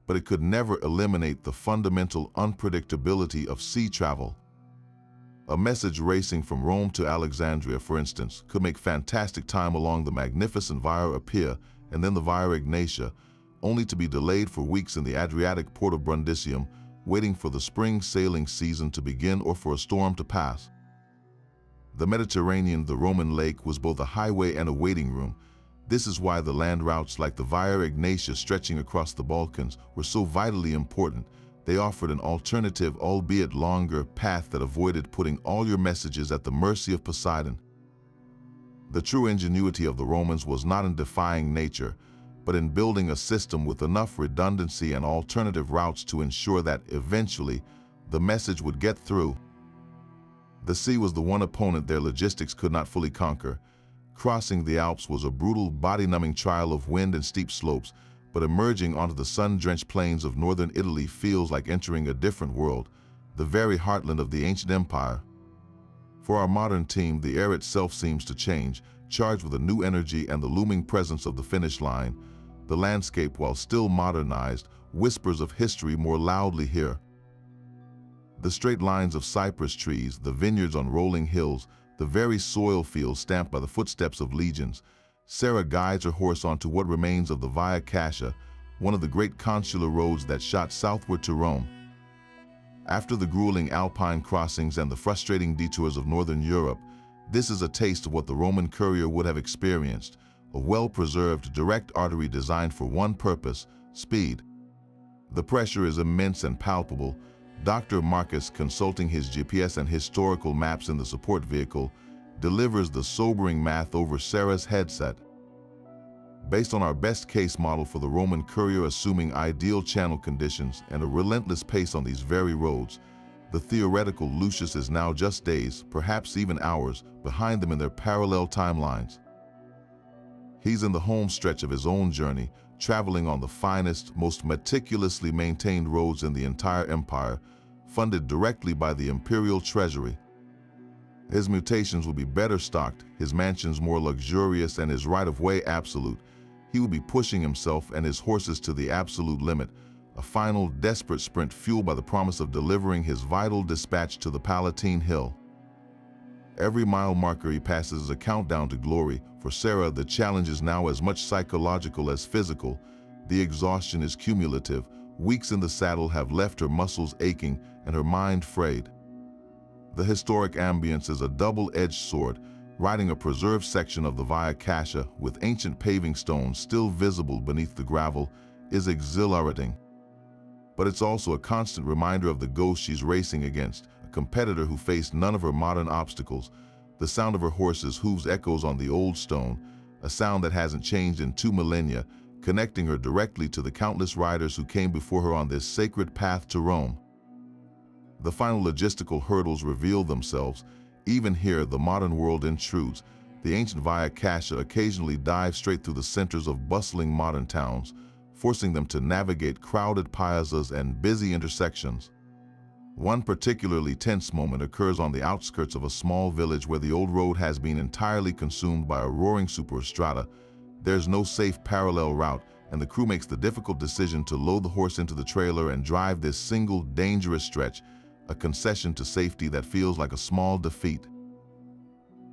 but it could never eliminate the fundamental unpredictability of sea travel. A message racing from Rome to Alexandria, for instance, could make fantastic time along the magnificent Via Appia and then the Via Egnatia, only to be delayed for weeks in the Adriatic port of Brundisium, waiting for the spring sailing season to begin or for a storm to pass. The Mediterranean, the Roman lake, was both a highway and a waiting room. This is why the land routes like the Via Egnatia stretching across the Balkans were so vitally important. They offered an alternative, albeit longer, path that avoided putting all your messages at the mercy of Poseidon. The true ingenuity of the Romans was not in defying nature, but in building a system with enough redundancy and alternative routes to ensure that, eventually, the message would get through. The sea was the one opponent their logistics could not fully conquer. Crossing the Alps was a brutal, body-numbing trial of wind and steep slopes, but emerging onto the sun-drenched plains of northern Italy feels like entering a different world, the very heartland of the ancient empire. For our modern team, the air itself seems to change, charged with a new energy and the looming presence of the finish line. The landscape, while still modernized, whispers of history more loudly here. The straight lines of cypress trees, the vineyards on rolling hills, the very soil fields stamped by the footsteps of legions. Sarah guides her horse onto what remains of the Via Cassia, one of the great consular roads that shot southward to Rome. After the grueling Alpine crossings and the frustrating detours of northern Europe, this is a taste of what the Roman courier would have experienced, a well-preserved direct artery designed for one purpose: speed. The pressure is immense and palpable. Dr. Marcus, consulting his GPS and historical maps in the support vehicle, delivers the sobering math over Sarah's headset. Based on our best case model for the Roman courier, assuming ideal channel conditions and a relentless pace on these very roads, the theoretical Lucius is now just days, perhaps even hours, behind them in their parallel timelines. He's in the home stretch of his own journey, traveling on the finest, most meticulously maintained roads in the entire empire, funded directly by the imperial treasury. His mutations will be better stocked, his mansions more luxurious, and his right-of-way absolute. He will be pushing himself and his horses to the absolute limit, a final, desperate sprint fueled by the promise of delivering his vital dispatch to the Palatine Hill. Every mile marker he passes is a countdown to glory. For Sarah, the challenge is now as much psychological as physical. The exhaustion is cumulative. Weeks in the saddle have left her muscles aching and her mind frayed. The historic ambience is a double-edged sword. Riding a preserved section of the Via Cassia with ancient paving stones still visible beneath the gravel is exhilarating. But it's also a constant reminder of the ghost she's racing against, a competitor who faced none of her modern obstacles. The sound of her horse's hooves echoes on the old stone, a sound that hasn't changed in 2 millennia, connecting her directly to the countless riders who came before her on this sacred path to Rome. The final logistical hurdles reveal themselves. Even here, the modern world intrudes. The ancient Via Cassia occasionally dives straight through the centers of bustling modern towns, forcing them to navigate crowded piazzas and busy intersections. One particularly tense moment occurs on the outskirts of a small village where the old road has been entirely consumed by a roaring superstrata. There's no safe parallel route, and the crew makes the difficult decision to load the horse into the trailer and drive this single dangerous stretch, a concession to safety that feels like a small defeat.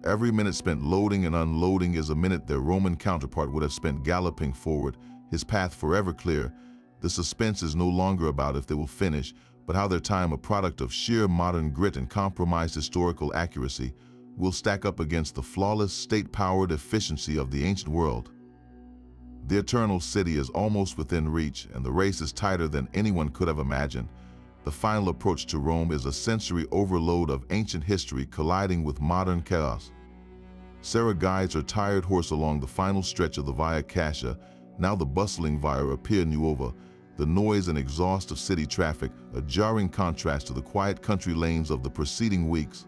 Every minute spent loading and unloading is a minute their Roman counterpart would have spent galloping forward, his path forever clear. The suspense is no longer about if they will finish, but how their time, a product of sheer modern grit and compromised historical accuracy, will stack up against the flawless, state-powered efficiency of the ancient world. The eternal city is almost within reach, and the race is tighter than anyone could have imagined. The final approach to Rome is a sensory overload of ancient history colliding with modern chaos. Sarah guides her tired horse along the final stretch of the Via Cassia, now the bustling Via Appia Nuova, the noise and exhaust of city traffic, a jarring contrast to the quiet country lanes of the preceding weeks.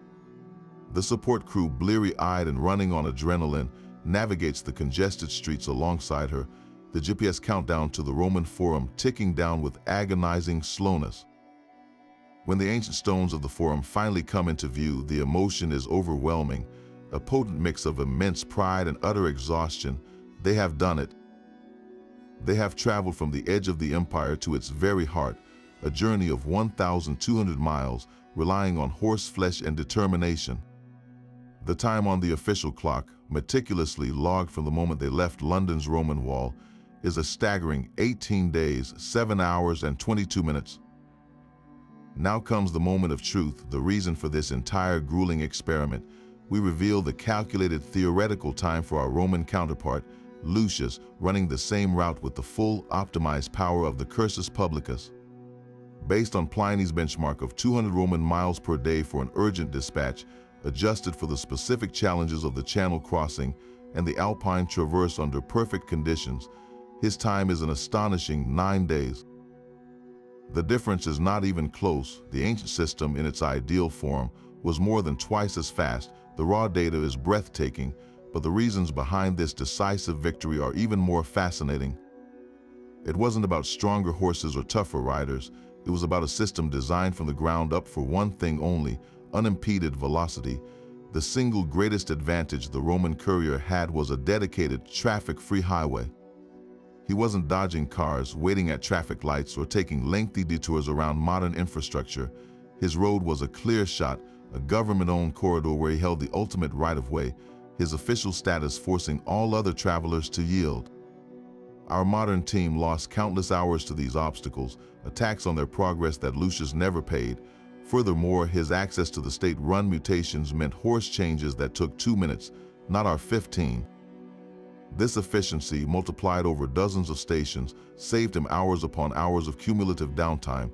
The support crew, bleary-eyed and running on adrenaline, navigates the congested streets alongside her, the GPS countdown to the Roman Forum ticking down with agonizing slowness. When the ancient stones of the Forum finally come into view, the emotion is overwhelming, a potent mix of immense pride and utter exhaustion. They have done it. They have traveled from the edge of the empire to its very heart, a journey of 1,200 miles, relying on horse flesh and determination. The time on the official clock, meticulously logged from the moment they left London's Roman wall, is a staggering 18 days, 7 hours, and 22 minutes. Now comes the moment of truth, the reason for this entire grueling experiment. We reveal the calculated theoretical time for our Roman counterpart, Lucius, running the same route with the full, optimized power of the Cursus Publicus. Based on Pliny's benchmark of 200 Roman miles per day for an urgent dispatch, adjusted for the specific challenges of the Channel crossing and the Alpine traverse under perfect conditions, his time is an astonishing 9 days. The difference is not even close. The ancient system, in its ideal form, was more than twice as fast. The raw data is breathtaking, but the reasons behind this decisive victory are even more fascinating. It wasn't about stronger horses or tougher riders. It was about a system designed from the ground up for one thing only: unimpeded velocity. The single greatest advantage the Roman courier had was a dedicated, traffic-free highway. He wasn't dodging cars, waiting at traffic lights, or taking lengthy detours around modern infrastructure. His road was a clear shot, a government-owned corridor where he held the ultimate right-of-way, his official status forcing all other travelers to yield. Our modern team lost countless hours to these obstacles, a tax on their progress that Lucius never paid. Furthermore, his access to the state-run Mutationes meant horse changes that took 2 minutes, not our 15. This efficiency, multiplied over dozens of stations, saved him hours upon hours of cumulative downtime.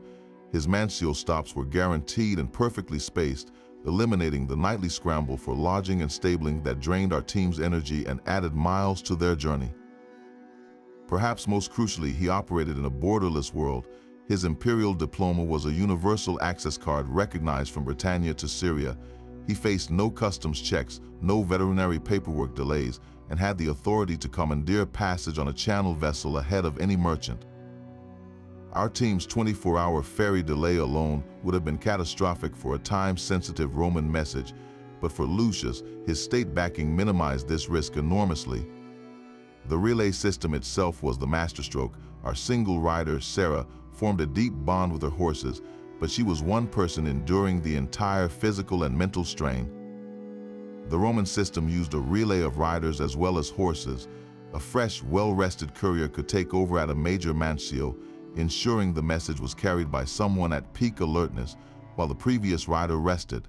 His Mancio stops were guaranteed and perfectly spaced, eliminating the nightly scramble for lodging and stabling that drained our team's energy and added miles to their journey. Perhaps most crucially, he operated in a borderless world. His imperial diploma was a universal access card recognized from Britannia to Syria. He faced no customs checks, no veterinary paperwork delays, and had the authority to commandeer passage on a channel vessel ahead of any merchant. Our team's 24-hour ferry delay alone would have been catastrophic for a time-sensitive Roman message, but for Lucius, his state backing minimized this risk enormously. The relay system itself was the masterstroke. Our single rider, Sarah, formed a deep bond with her horses, but she was one person enduring the entire physical and mental strain. The Roman system used a relay of riders as well as horses. A fresh, well-rested courier could take over at a major mancio, ensuring the message was carried by someone at peak alertness, while the previous rider rested.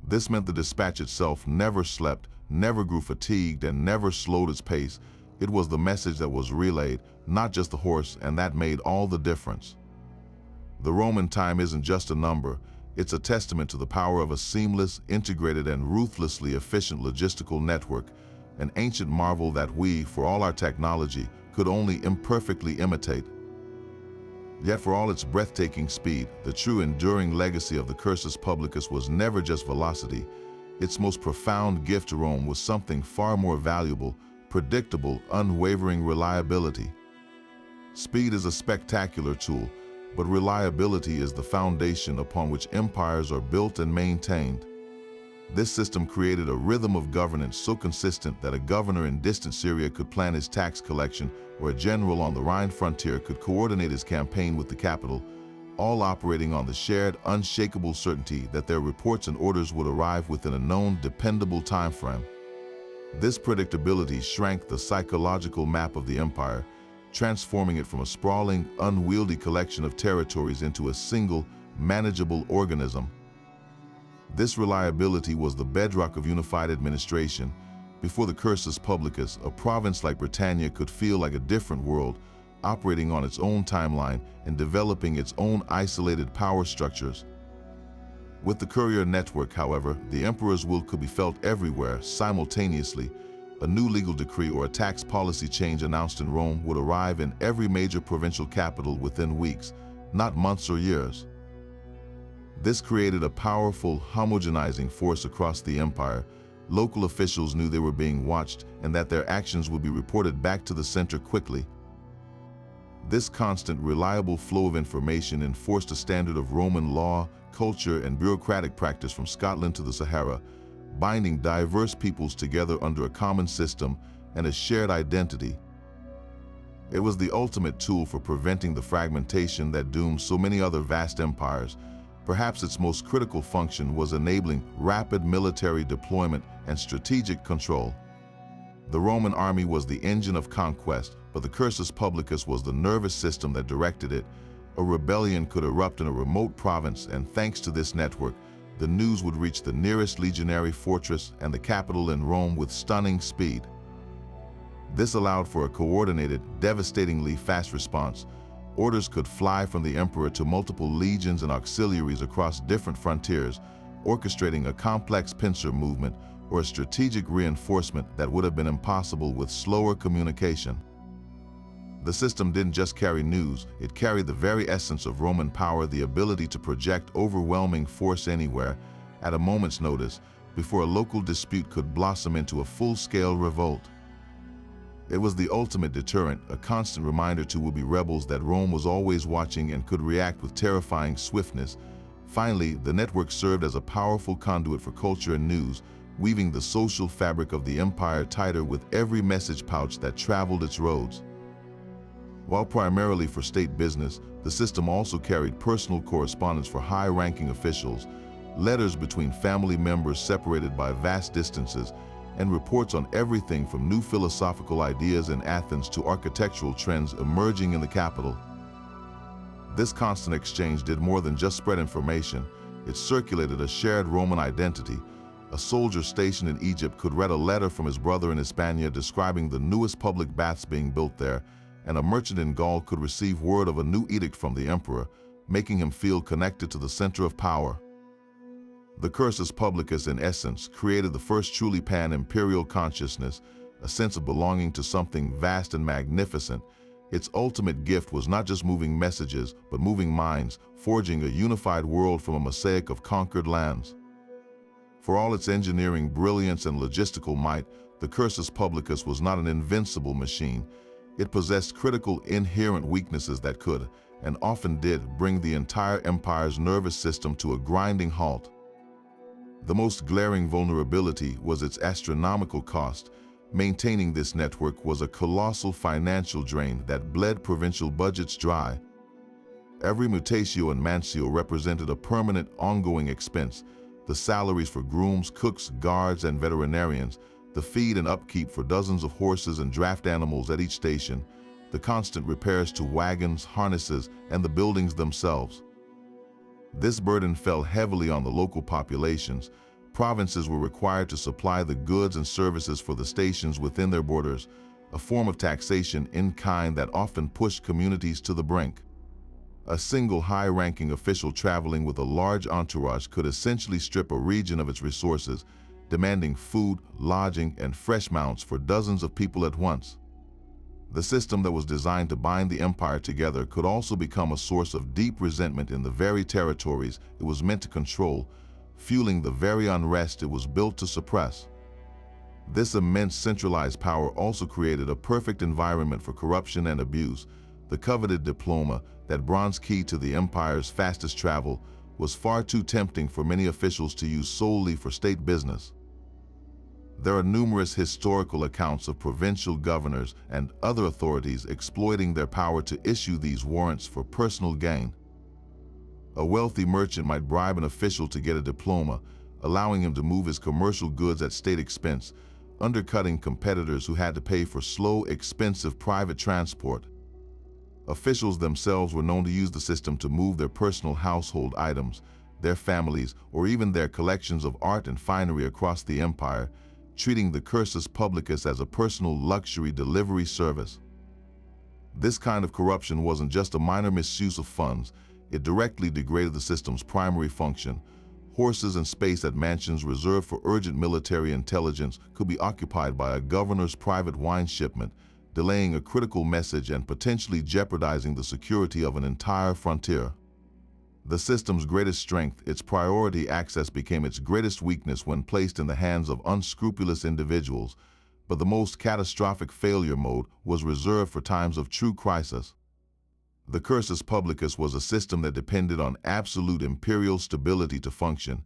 This meant the dispatch itself never slept, never grew fatigued, and never slowed its pace. It was the message that was relayed, not just the horse, and that made all the difference. The Roman time isn't just a number. It's a testament to the power of a seamless, integrated, and ruthlessly efficient logistical network, an ancient marvel that we, for all our technology, could only imperfectly imitate. Yet for all its breathtaking speed, the true enduring legacy of the Cursus Publicus was never just velocity. Its most profound gift to Rome was something far more valuable: predictable, unwavering reliability. Speed is a spectacular tool, But reliability is the foundation upon which empires are built and maintained. This system created a rhythm of governance so consistent that a governor in distant Syria could plan his tax collection, or a general on the Rhine frontier could coordinate his campaign with the capital, all operating on the shared, unshakable certainty that their reports and orders would arrive within a known, dependable time frame. This predictability shrank the psychological map of the empire, transforming it from a sprawling, unwieldy collection of territories into a single, manageable organism. This reliability was the bedrock of unified administration. Before the Cursus Publicus, a province like Britannia could feel like a different world, operating on its own timeline and developing its own isolated power structures. With the Courier network, however, the emperor's will could be felt everywhere simultaneously. A new legal decree or a tax policy change announced in Rome would arrive in every major provincial capital within weeks, not months or years. This created a powerful, homogenizing force across the empire. Local officials knew they were being watched and that their actions would be reported back to the center quickly. This constant, reliable flow of information enforced a standard of Roman law, culture, and bureaucratic practice from Scotland to the Sahara, binding diverse peoples together under a common system and a shared identity. It was the ultimate tool for preventing the fragmentation that doomed so many other vast empires. Perhaps its most critical function was enabling rapid military deployment and strategic control. The Roman army was the engine of conquest, but the Cursus Publicus was the nervous system that directed it. A rebellion could erupt in a remote province, and thanks to this network, the news would reach the nearest legionary fortress and the capital in Rome with stunning speed. This allowed for a coordinated, devastatingly fast response. Orders could fly from the emperor to multiple legions and auxiliaries across different frontiers, orchestrating a complex pincer movement or a strategic reinforcement that would have been impossible with slower communication. The system didn't just carry news, it carried the very essence of Roman power, the ability to project overwhelming force anywhere, at a moment's notice, before a local dispute could blossom into a full-scale revolt. It was the ultimate deterrent, a constant reminder to would-be rebels that Rome was always watching and could react with terrifying swiftness. Finally, the network served as a powerful conduit for culture and news, weaving the social fabric of the empire tighter with every message pouch that traveled its roads. While primarily for state business, the system also carried personal correspondence for high-ranking officials, letters between family members separated by vast distances, and reports on everything from new philosophical ideas in Athens to architectural trends emerging in the capital. This constant exchange did more than just spread information, it circulated a shared Roman identity. A soldier stationed in Egypt could read a letter from his brother in Hispania describing the newest public baths being built there, and a merchant in Gaul could receive word of a new edict from the emperor, making him feel connected to the center of power. The Cursus Publicus, in essence, created the first truly pan-imperial consciousness, a sense of belonging to something vast and magnificent. Its ultimate gift was not just moving messages, but moving minds, forging a unified world from a mosaic of conquered lands. For all its engineering brilliance and logistical might, the Cursus Publicus was not an invincible machine. It possessed critical inherent weaknesses that could, and often did, bring the entire empire's nervous system to a grinding halt. The most glaring vulnerability was its astronomical cost. Maintaining this network was a colossal financial drain that bled provincial budgets dry. Every mutatio and mansio represented a permanent, ongoing expense. The salaries for grooms, cooks, guards, and veterinarians, the feed and upkeep for dozens of horses and draft animals at each station, the constant repairs to wagons, harnesses, and the buildings themselves. This burden fell heavily on the local populations. Provinces were required to supply the goods and services for the stations within their borders, a form of taxation in kind that often pushed communities to the brink. A single high-ranking official traveling with a large entourage could essentially strip a region of its resources, demanding food, lodging, and fresh mounts for dozens of people at once. The system that was designed to bind the empire together could also become a source of deep resentment in the very territories it was meant to control, fueling the very unrest it was built to suppress. This immense centralized power also created a perfect environment for corruption and abuse. The coveted diploma, that bronze key to the empire's fastest travel, was far too tempting for many officials to use solely for state business. There are numerous historical accounts of provincial governors and other authorities exploiting their power to issue these warrants for personal gain. A wealthy merchant might bribe an official to get a diploma, allowing him to move his commercial goods at state expense, undercutting competitors who had to pay for slow, expensive private transport. Officials themselves were known to use the system to move their personal household items, their families, or even their collections of art and finery across the empire, treating the Cursus Publicus as a personal luxury delivery service. This kind of corruption wasn't just a minor misuse of funds, it directly degraded the system's primary function. Horses and space at mansions reserved for urgent military intelligence could be occupied by a governor's private wine shipment, delaying a critical message and potentially jeopardizing the security of an entire frontier. The system's greatest strength, its priority access, became its greatest weakness when placed in the hands of unscrupulous individuals, but the most catastrophic failure mode was reserved for times of true crisis. The Cursus Publicus was a system that depended on absolute imperial stability to function.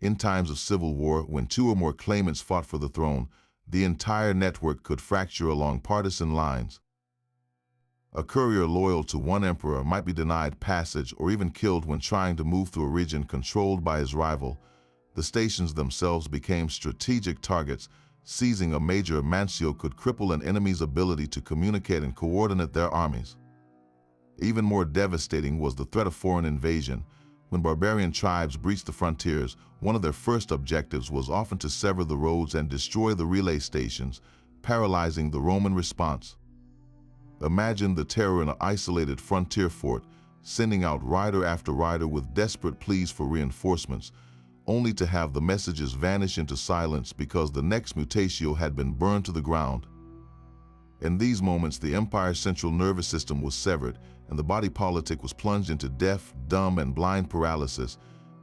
In times of civil war, when two or more claimants fought for the throne, the entire network could fracture along partisan lines. A courier loyal to one emperor might be denied passage or even killed when trying to move through a region controlled by his rival. The stations themselves became strategic targets. Seizing a major mancio could cripple an enemy's ability to communicate and coordinate their armies. Even more devastating was the threat of foreign invasion. When barbarian tribes breached the frontiers, one of their first objectives was often to sever the roads and destroy the relay stations, paralyzing the Roman response. Imagine the terror in an isolated frontier fort, sending out rider after rider with desperate pleas for reinforcements, only to have the messages vanish into silence because the next mutatio had been burned to the ground. In these moments, the empire's central nervous system was severed, and the body politic was plunged into deaf, dumb, and blind paralysis.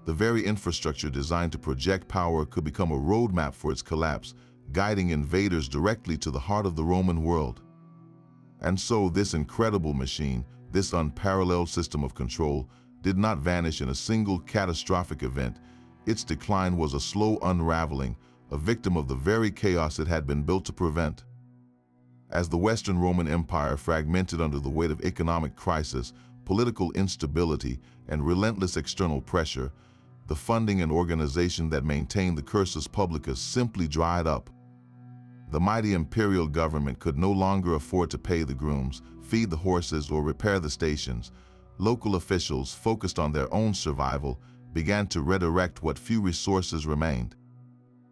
The very infrastructure designed to project power could become a roadmap for its collapse, guiding invaders directly to the heart of the Roman world. And so this incredible machine, this unparalleled system of control, did not vanish in a single catastrophic event. Its decline was a slow unraveling, a victim of the very chaos it had been built to prevent. As the Western Roman Empire fragmented under the weight of economic crisis, political instability, and relentless external pressure, the funding and organization that maintained the Cursus Publicus simply dried up. The mighty imperial government could no longer afford to pay the grooms, feed the horses, or repair the stations. Local officials, focused on their own survival, began to redirect what few resources remained.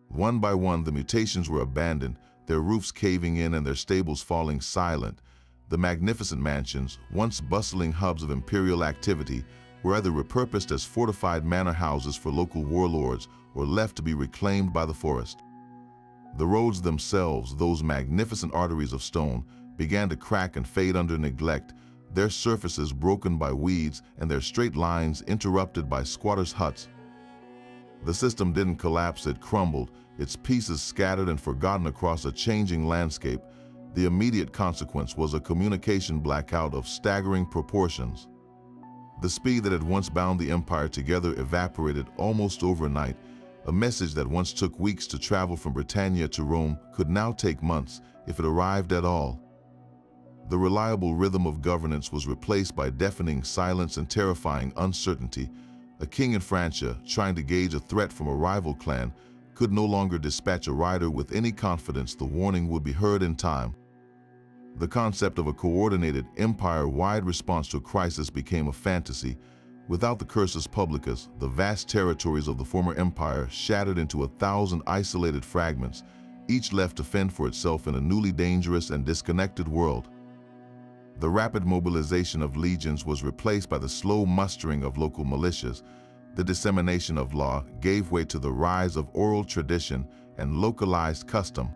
One by one, the mutations were abandoned, their roofs caving in and their stables falling silent. The magnificent mansions, once bustling hubs of imperial activity, were either repurposed as fortified manor houses for local warlords or left to be reclaimed by the forest. The roads themselves, those magnificent arteries of stone, began to crack and fade under neglect, their surfaces broken by weeds and their straight lines interrupted by squatters' huts. The system didn't collapse, it crumbled, its pieces scattered and forgotten across a changing landscape. The immediate consequence was a communication blackout of staggering proportions. The speed that had once bound the empire together evaporated almost overnight. A message that once took weeks to travel from Britannia to Rome could now take months, if it arrived at all. The reliable rhythm of governance was replaced by deafening silence and terrifying uncertainty. A king in Francia, trying to gauge a threat from a rival clan, could no longer dispatch a rider with any confidence the warning would be heard in time. The concept of a coordinated, empire-wide response to a crisis became a fantasy. Without the Cursus Publicus, the vast territories of the former empire shattered into 1,000 isolated fragments, each left to fend for itself in a newly dangerous and disconnected world. The rapid mobilization of legions was replaced by the slow mustering of local militias. The dissemination of law gave way to the rise of oral tradition and localized custom.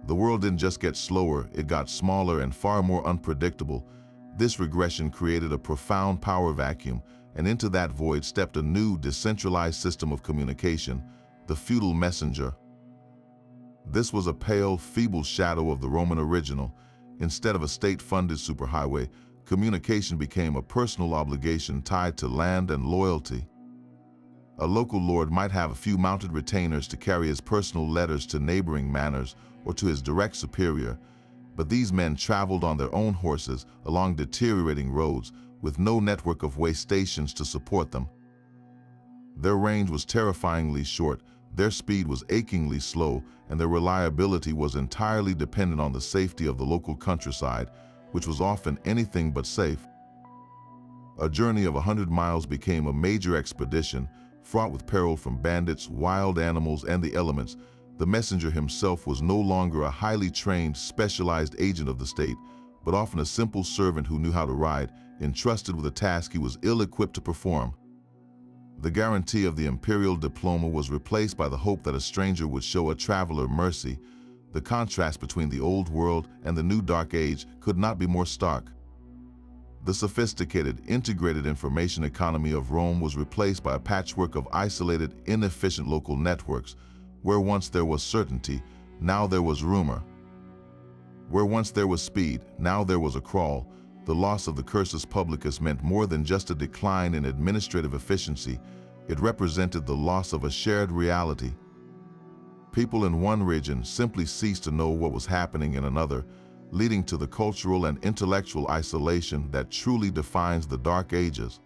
The world didn't just get slower, it got smaller and far more unpredictable. This regression created a profound power vacuum, and into that void stepped a new, decentralized system of communication, the feudal messenger. This was a pale, feeble shadow of the Roman original. Instead of a state-funded superhighway, Communication became a personal obligation tied to land and loyalty. A local lord might have a few mounted retainers to carry his personal letters to neighboring manors or to his direct superior, but these men traveled on their own horses along deteriorating roads with no network of way stations to support them. Their range was terrifyingly short, their speed was achingly slow, and their reliability was entirely dependent on the safety of the local countryside, which was often anything but safe. A journey of 100 miles became a major expedition, fraught with peril from bandits, wild animals, and the elements. The messenger himself was no longer a highly trained, specialized agent of the state, but often a simple servant who knew how to ride, entrusted with a task he was ill-equipped to perform. The guarantee of the imperial diploma was replaced by the hope that a stranger would show a traveler mercy. The contrast between the old world and the new dark age could not be more stark. The sophisticated, integrated information economy of Rome was replaced by a patchwork of isolated, inefficient local networks. Where once there was certainty, now there was rumor. Where once there was speed, now there was a crawl. The loss of the Cursus Publicus meant more than just a decline in administrative efficiency. It represented the loss of a shared reality. People in one region simply ceased to know what was happening in another, leading to the cultural and intellectual isolation that truly defines the Dark Ages.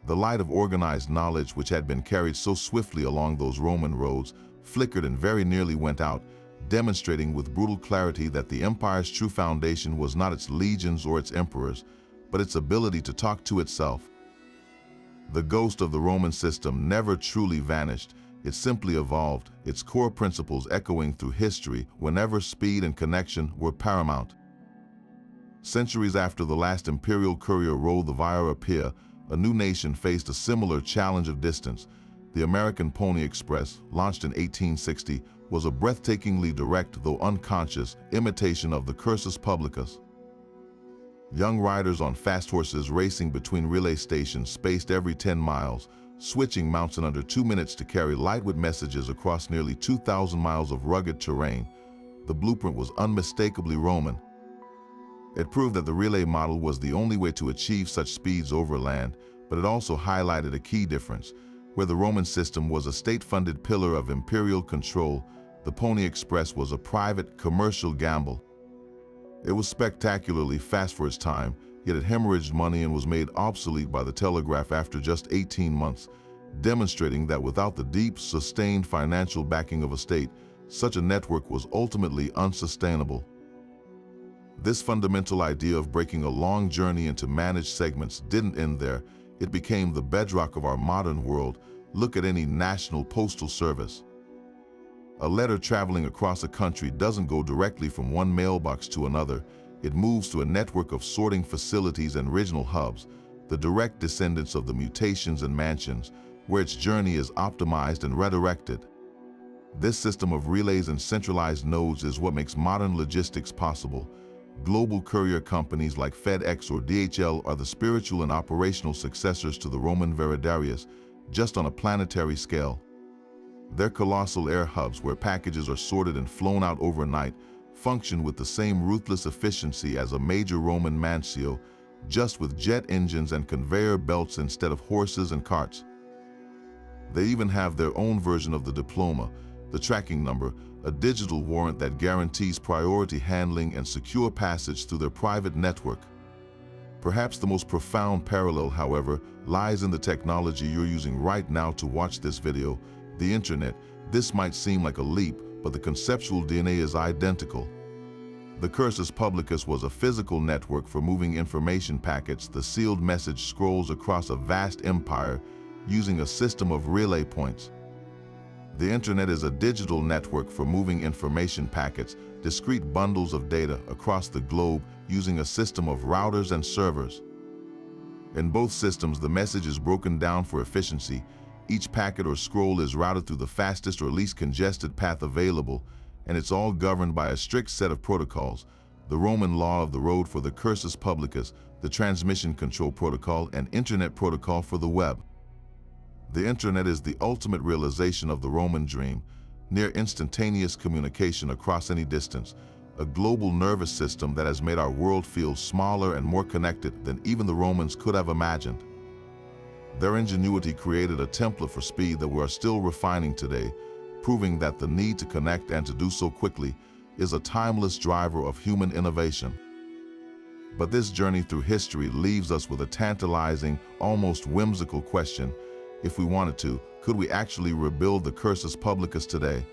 The light of organized knowledge, which had been carried so swiftly along those Roman roads, flickered and very nearly went out, demonstrating with brutal clarity that the empire's true foundation was not its legions or its emperors, but its ability to talk to itself. The ghost of the Roman system never truly vanished. It simply evolved, its core principles echoing through history whenever speed and connection were paramount. Centuries after the last imperial courier rode the Via Appia, a new nation faced a similar challenge of distance. The American Pony Express, launched in 1860, was a breathtakingly direct, though unconscious, imitation of the Cursus Publicus. Young riders on fast horses racing between relay stations spaced every 10 miles, switching mounts in under 2 minutes to carry lightweight messages across nearly 2,000 miles of rugged terrain. The blueprint was unmistakably Roman. It proved that the relay model was the only way to achieve such speeds overland, but it also highlighted a key difference. Where the Roman system was a state-funded pillar of imperial control, the Pony Express was a private, commercial gamble. It was spectacularly fast for its time, yet it hemorrhaged money and was made obsolete by the telegraph after just 18 months, demonstrating that without the deep, sustained financial backing of a state, such a network was ultimately unsustainable. This fundamental idea of breaking a long journey into managed segments didn't end there. It became the bedrock of our modern world. Look at any national postal service. A letter traveling across a country doesn't go directly from one mailbox to another. It moves to a network of sorting facilities and regional hubs, the direct descendants of the Mutationes and Mansions, where its journey is optimized and redirected. This system of relays and centralized nodes is what makes modern logistics possible. Global courier companies like FedEx or DHL are the spiritual and operational successors to the Roman Veridarius, just on a planetary scale. Their colossal air hubs, where packages are sorted and flown out overnight, function with the same ruthless efficiency as a major Roman mancio, just with jet engines and conveyor belts instead of horses and carts. They even have their own version of the diploma, the tracking number, a digital warrant that guarantees priority handling and secure passage through their private network. Perhaps the most profound parallel, however, lies in the technology you're using right now to watch this video, the internet. This might seem like a leap, but the conceptual DNA is identical. The Cursus Publicus was a physical network for moving information packets, the sealed message scrolls across a vast empire, using a system of relay points. The internet is a digital network for moving information packets, discrete bundles of data across the globe using a system of routers and servers. In both systems, the message is broken down for efficiency. Each packet or scroll is routed through the fastest or least congested path available, and it's all governed by a strict set of protocols: the Roman law of the road for the Cursus Publicus, the transmission control protocol, and internet protocol for the web. The internet is the ultimate realization of the Roman dream, near instantaneous communication across any distance. a global nervous system that has made our world feel smaller and more connected than even the Romans could have imagined. Their ingenuity created a template for speed that we are still refining today, proving that the need to connect and to do so quickly is a timeless driver of human innovation. But this journey through history leaves us with a tantalizing, almost whimsical question. If we wanted to, could we actually rebuild the Cursus Publicus today?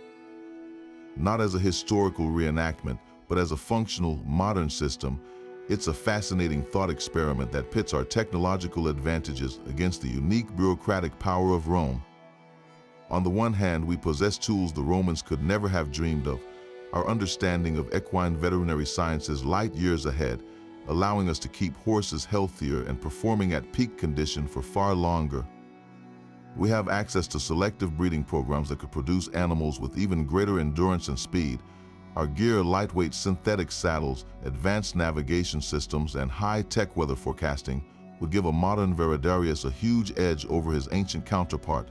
Not as a historical reenactment, but as a functional, modern system, it's a fascinating thought experiment that pits our technological advantages against the unique bureaucratic power of Rome. On the one hand, we possess tools the Romans could never have dreamed of. Our understanding of equine veterinary science is light years ahead, allowing us to keep horses healthier and performing at peak condition for far longer. We have access to selective breeding programs that could produce animals with even greater endurance and speed. Our gear, lightweight synthetic saddles, advanced navigation systems, and high-tech weather forecasting would give a modern Veridarius a huge edge over his ancient counterpart.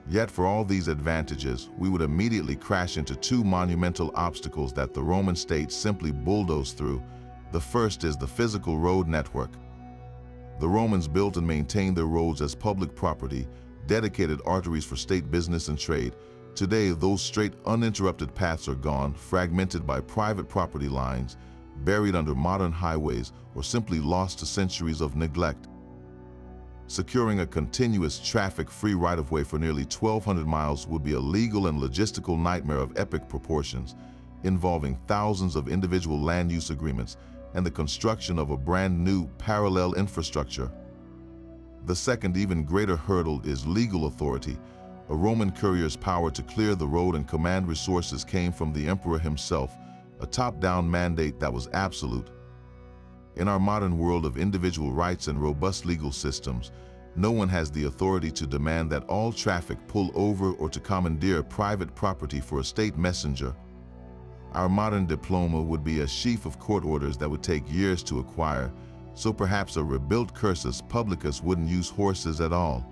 Yet for all these advantages, we would immediately crash into two monumental obstacles that the Roman state simply bulldozed through. The first is the physical road network. The Romans built and maintained their roads as public property, dedicated arteries for state business and trade. Today, those straight, uninterrupted paths are gone, fragmented by private property lines, buried under modern highways, or simply lost to centuries of neglect. Securing a continuous traffic-free right-of-way for nearly 1,200 miles would be a legal and logistical nightmare of epic proportions, involving thousands of individual land use agreements and the construction of a brand new parallel infrastructure. The second, even greater hurdle is legal authority. A Roman courier's power to clear the road and command resources came from the emperor himself, a top-down mandate that was absolute. In our modern world of individual rights and robust legal systems, no one has the authority to demand that all traffic pull over or to commandeer private property for a state messenger. Our modern diploma would be a sheaf of court orders that would take years to acquire, so perhaps a rebuilt Cursus Publicus wouldn't use horses at all.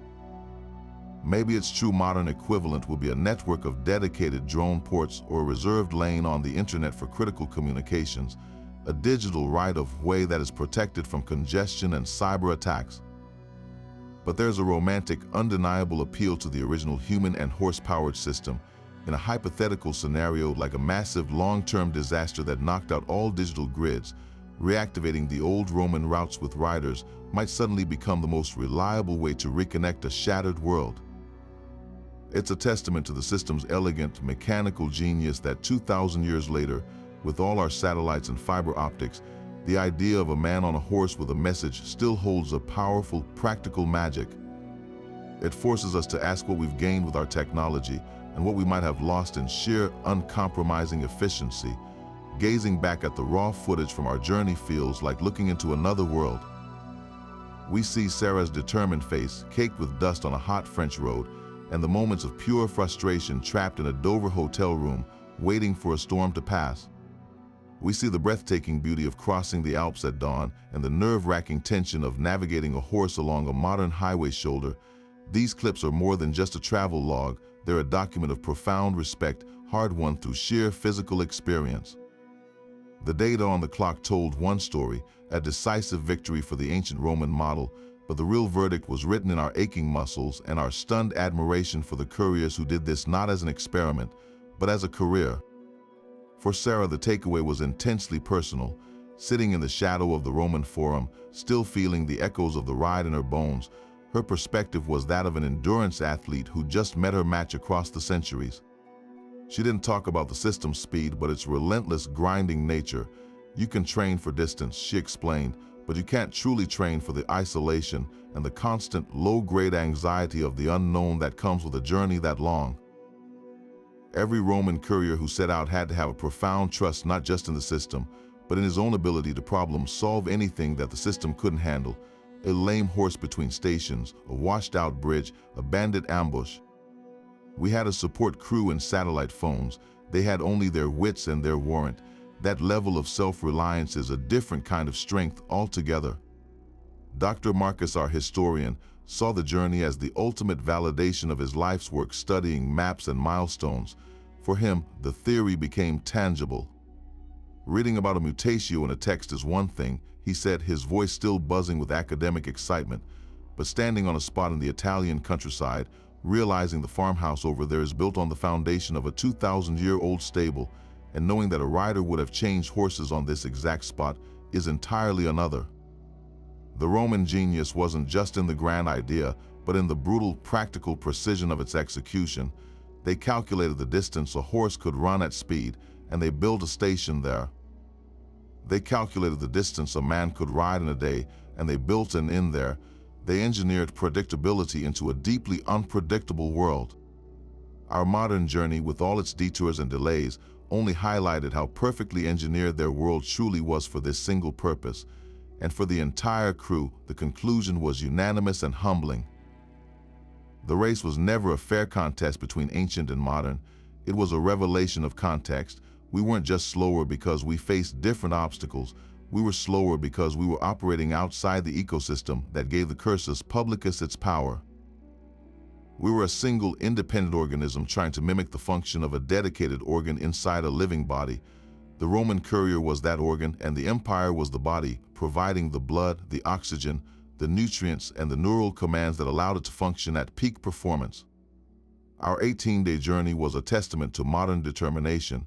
Maybe its true modern equivalent will be a network of dedicated drone ports or a reserved lane on the internet for critical communications, a digital right-of-way that is protected from congestion and cyber attacks. But there's a romantic, undeniable appeal to the original human and horse-powered system. In a hypothetical scenario like a massive long-term disaster that knocked out all digital grids, reactivating the old Roman routes with riders might suddenly become the most reliable way to reconnect a shattered world. It's a testament to the system's elegant, mechanical genius that 2,000 years later, with all our satellites and fiber optics, the idea of a man on a horse with a message still holds a powerful, practical magic. It forces us to ask what we've gained with our technology and what we might have lost in sheer, uncompromising efficiency. Gazing back at the raw footage from our journey feels like looking into another world. We see Sarah's determined face caked with dust on a hot French road, and the moments of pure frustration trapped in a Dover hotel room, waiting for a storm to pass. We see the breathtaking beauty of crossing the Alps at dawn and the nerve-wracking tension of navigating a horse along a modern highway shoulder. These clips are more than just a travel log, they're a document of profound respect, hard-won through sheer physical experience. The data on the clock told one story, a decisive victory for the ancient Roman model, but the real verdict was written in our aching muscles and our stunned admiration for the couriers who did this not as an experiment, but as a career. For Sarah, the takeaway was intensely personal. Sitting in the shadow of the Roman Forum, still feeling the echoes of the ride in her bones, her perspective was that of an endurance athlete who just met her match across the centuries. She didn't talk about the system's speed, but its relentless, grinding nature. You can train for distance, she explained, but you can't truly train for the isolation and the constant, low-grade anxiety of the unknown that comes with a journey that long. Every Roman courier who set out had to have a profound trust not just in the system, but in his own ability to problem-solve anything that the system couldn't handle. A lame horse between stations, a washed-out bridge, a bandit ambush. We had a support crew and satellite phones. They had only their wits and their warrant. That level of self-reliance is a different kind of strength altogether. Dr. Marcus, our historian, saw the journey as the ultimate validation of his life's work studying maps and milestones. For him, the theory became tangible. Reading about a mutatio in a text is one thing, he said, his voice still buzzing with academic excitement, but standing on a spot in the Italian countryside, realizing the farmhouse over there is built on the foundation of a 2,000-year-old stable, and knowing that a rider would have changed horses on this exact spot is entirely another. The Roman genius wasn't just in the grand idea, but in the brutal, practical precision of its execution. They calculated the distance a horse could run at speed, and they built a station there. They calculated the distance a man could ride in a day, and they built an inn there. They engineered predictability into a deeply unpredictable world. Our modern journey, with all its detours and delays, only highlighted how perfectly engineered their world truly was for this single purpose. And for the entire crew, the conclusion was unanimous and humbling. The race was never a fair contest between ancient and modern. It was a revelation of context. We weren't just slower because we faced different obstacles. We were slower because we were operating outside the ecosystem that gave the Cursus Publicus its power. We were a single, independent organism trying to mimic the function of a dedicated organ inside a living body. The Roman courier was that organ, and the empire was the body, providing the blood, the oxygen, the nutrients, and the neural commands that allowed it to function at peak performance. Our 18-day journey was a testament to modern determination,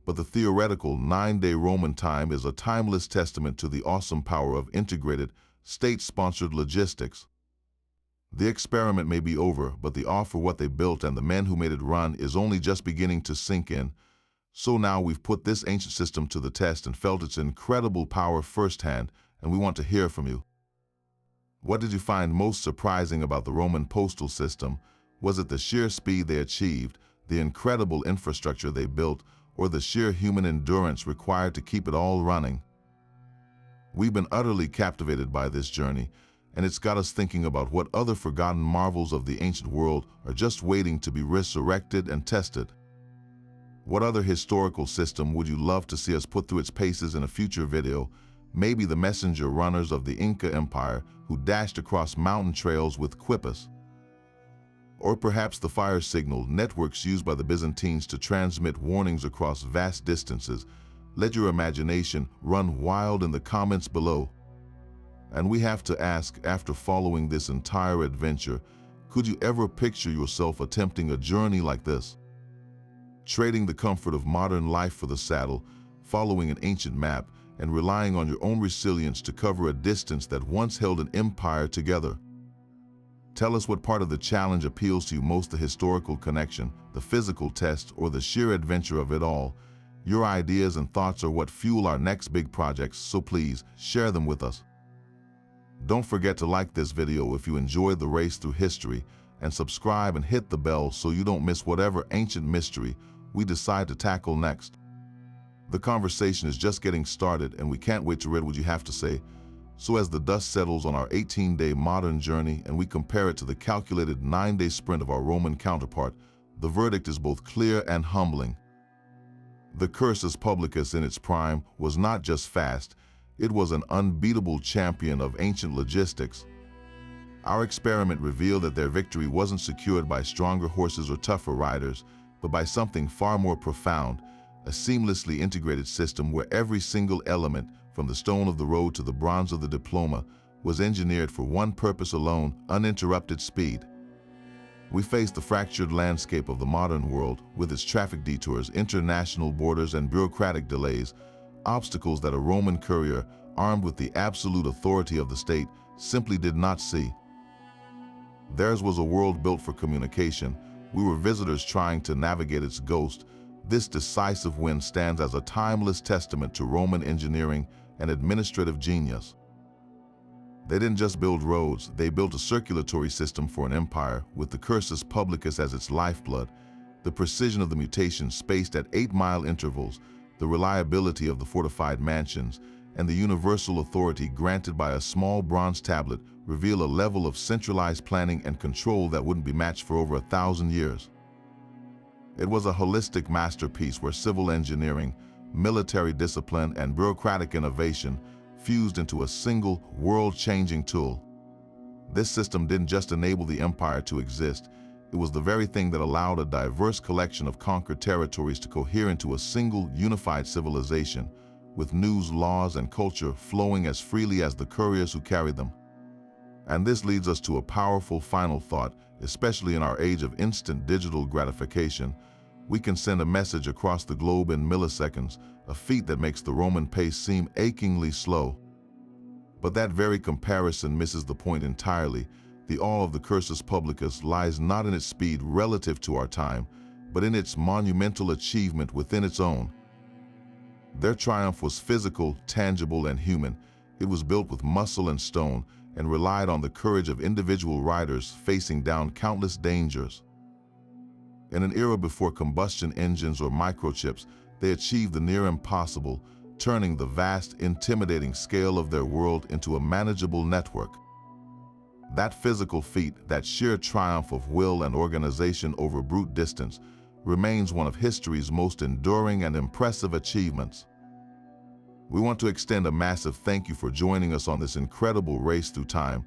but the theoretical 9-day Roman time is a timeless testament to the awesome power of integrated, state-sponsored logistics. The experiment may be over, but the awe for what they built and the men who made it run is only just beginning to sink in. So now we've put this ancient system to the test and felt its incredible power firsthand, and we want to hear from you. What did you find most surprising about the Roman postal system? Was it the sheer speed they achieved, the incredible infrastructure they built, or the sheer human endurance required to keep it all running? We've been utterly captivated by this journey, and it's got us thinking about what other forgotten marvels of the ancient world are just waiting to be resurrected and tested. What other historical system would you love to see us put through its paces in a future video? Maybe the messenger runners of the Inca Empire who dashed across mountain trails with quippus. Or perhaps the fire signal networks used by the Byzantines to transmit warnings across vast distances. Let your imagination run wild in the comments below. And we have to ask, after following this entire adventure, could you ever picture yourself attempting a journey like this? Trading the comfort of modern life for the saddle, following an ancient map, and relying on your own resilience to cover a distance that once held an empire together. Tell us what part of the challenge appeals to you most: the historical connection, the physical test, or the sheer adventure of it all. Your ideas and thoughts are what fuel our next big projects, so please share them with us. Don't forget to like this video if you enjoyed the race through history, and subscribe and hit the bell so you don't miss whatever ancient mystery we decide to tackle next. The conversation is just getting started, and we can't wait to read what you have to say. So as the dust settles on our 18-day modern journey and we compare it to the calculated 9-day sprint of our Roman counterpart, the verdict is both clear and humbling. The Cursus Publicus in its prime was not just fast, it was an unbeatable champion of ancient logistics. Our experiment revealed that their victory wasn't secured by stronger horses or tougher riders, but by something far more profound: a seamlessly integrated system where every single element, from the stone of the road to the bronze of the diploma, was engineered for one purpose alone: uninterrupted speed. We faced the fractured landscape of the modern world, with its traffic detours, international borders, and bureaucratic delays, obstacles that a Roman courier, armed with the absolute authority of the state, simply did not see. Theirs was a world built for communication. We were visitors trying to navigate its ghost. This decisive win stands as a timeless testament to Roman engineering and administrative genius. They didn't just build roads, they built a circulatory system for an empire, with the Cursus Publicus as its lifeblood. The precision of the mutations spaced at 8-mile intervals, the reliability of the fortified mansions, and the universal authority granted by a small bronze tablet reveal a level of centralized planning and control that wouldn't be matched for over 1,000 years. It was a holistic masterpiece where civil engineering, military discipline, and bureaucratic innovation fused into a single, world-changing tool. This system didn't just enable the empire to exist, it was the very thing that allowed a diverse collection of conquered territories to cohere into a single, unified civilization. with news, laws, and culture flowing as freely as the couriers who carried them. And this leads us to a powerful final thought. Especially in our age of instant digital gratification, we can send a message across the globe in milliseconds, a feat that makes the Roman pace seem achingly slow. But that very comparison misses the point entirely. The awe of the Cursus Publicus lies not in its speed relative to our time, but in its monumental achievement within its own. Their triumph was physical, tangible, and human. It was built with muscle and stone, and relied on the courage of individual riders facing down countless dangers. In an era before combustion engines or microchips, they achieved the near impossible, turning the vast, intimidating scale of their world into a manageable network. That physical feat, that sheer triumph of will and organization over brute distance, remains one of history's most enduring and impressive achievements. We want to extend a massive thank you for joining us on this incredible race through time.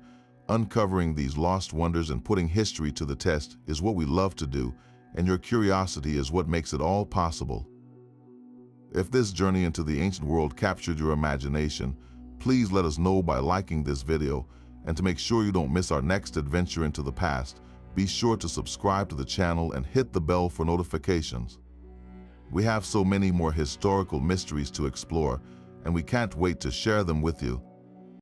Uncovering these lost wonders and putting history to the test is what we love to do, and your curiosity is what makes it all possible. If this journey into the ancient world captured your imagination, please let us know by liking this video, and to make sure you don't miss our next adventure into the past, be sure to subscribe to the channel and hit the bell for notifications. We have so many more historical mysteries to explore, and we can't wait to share them with you.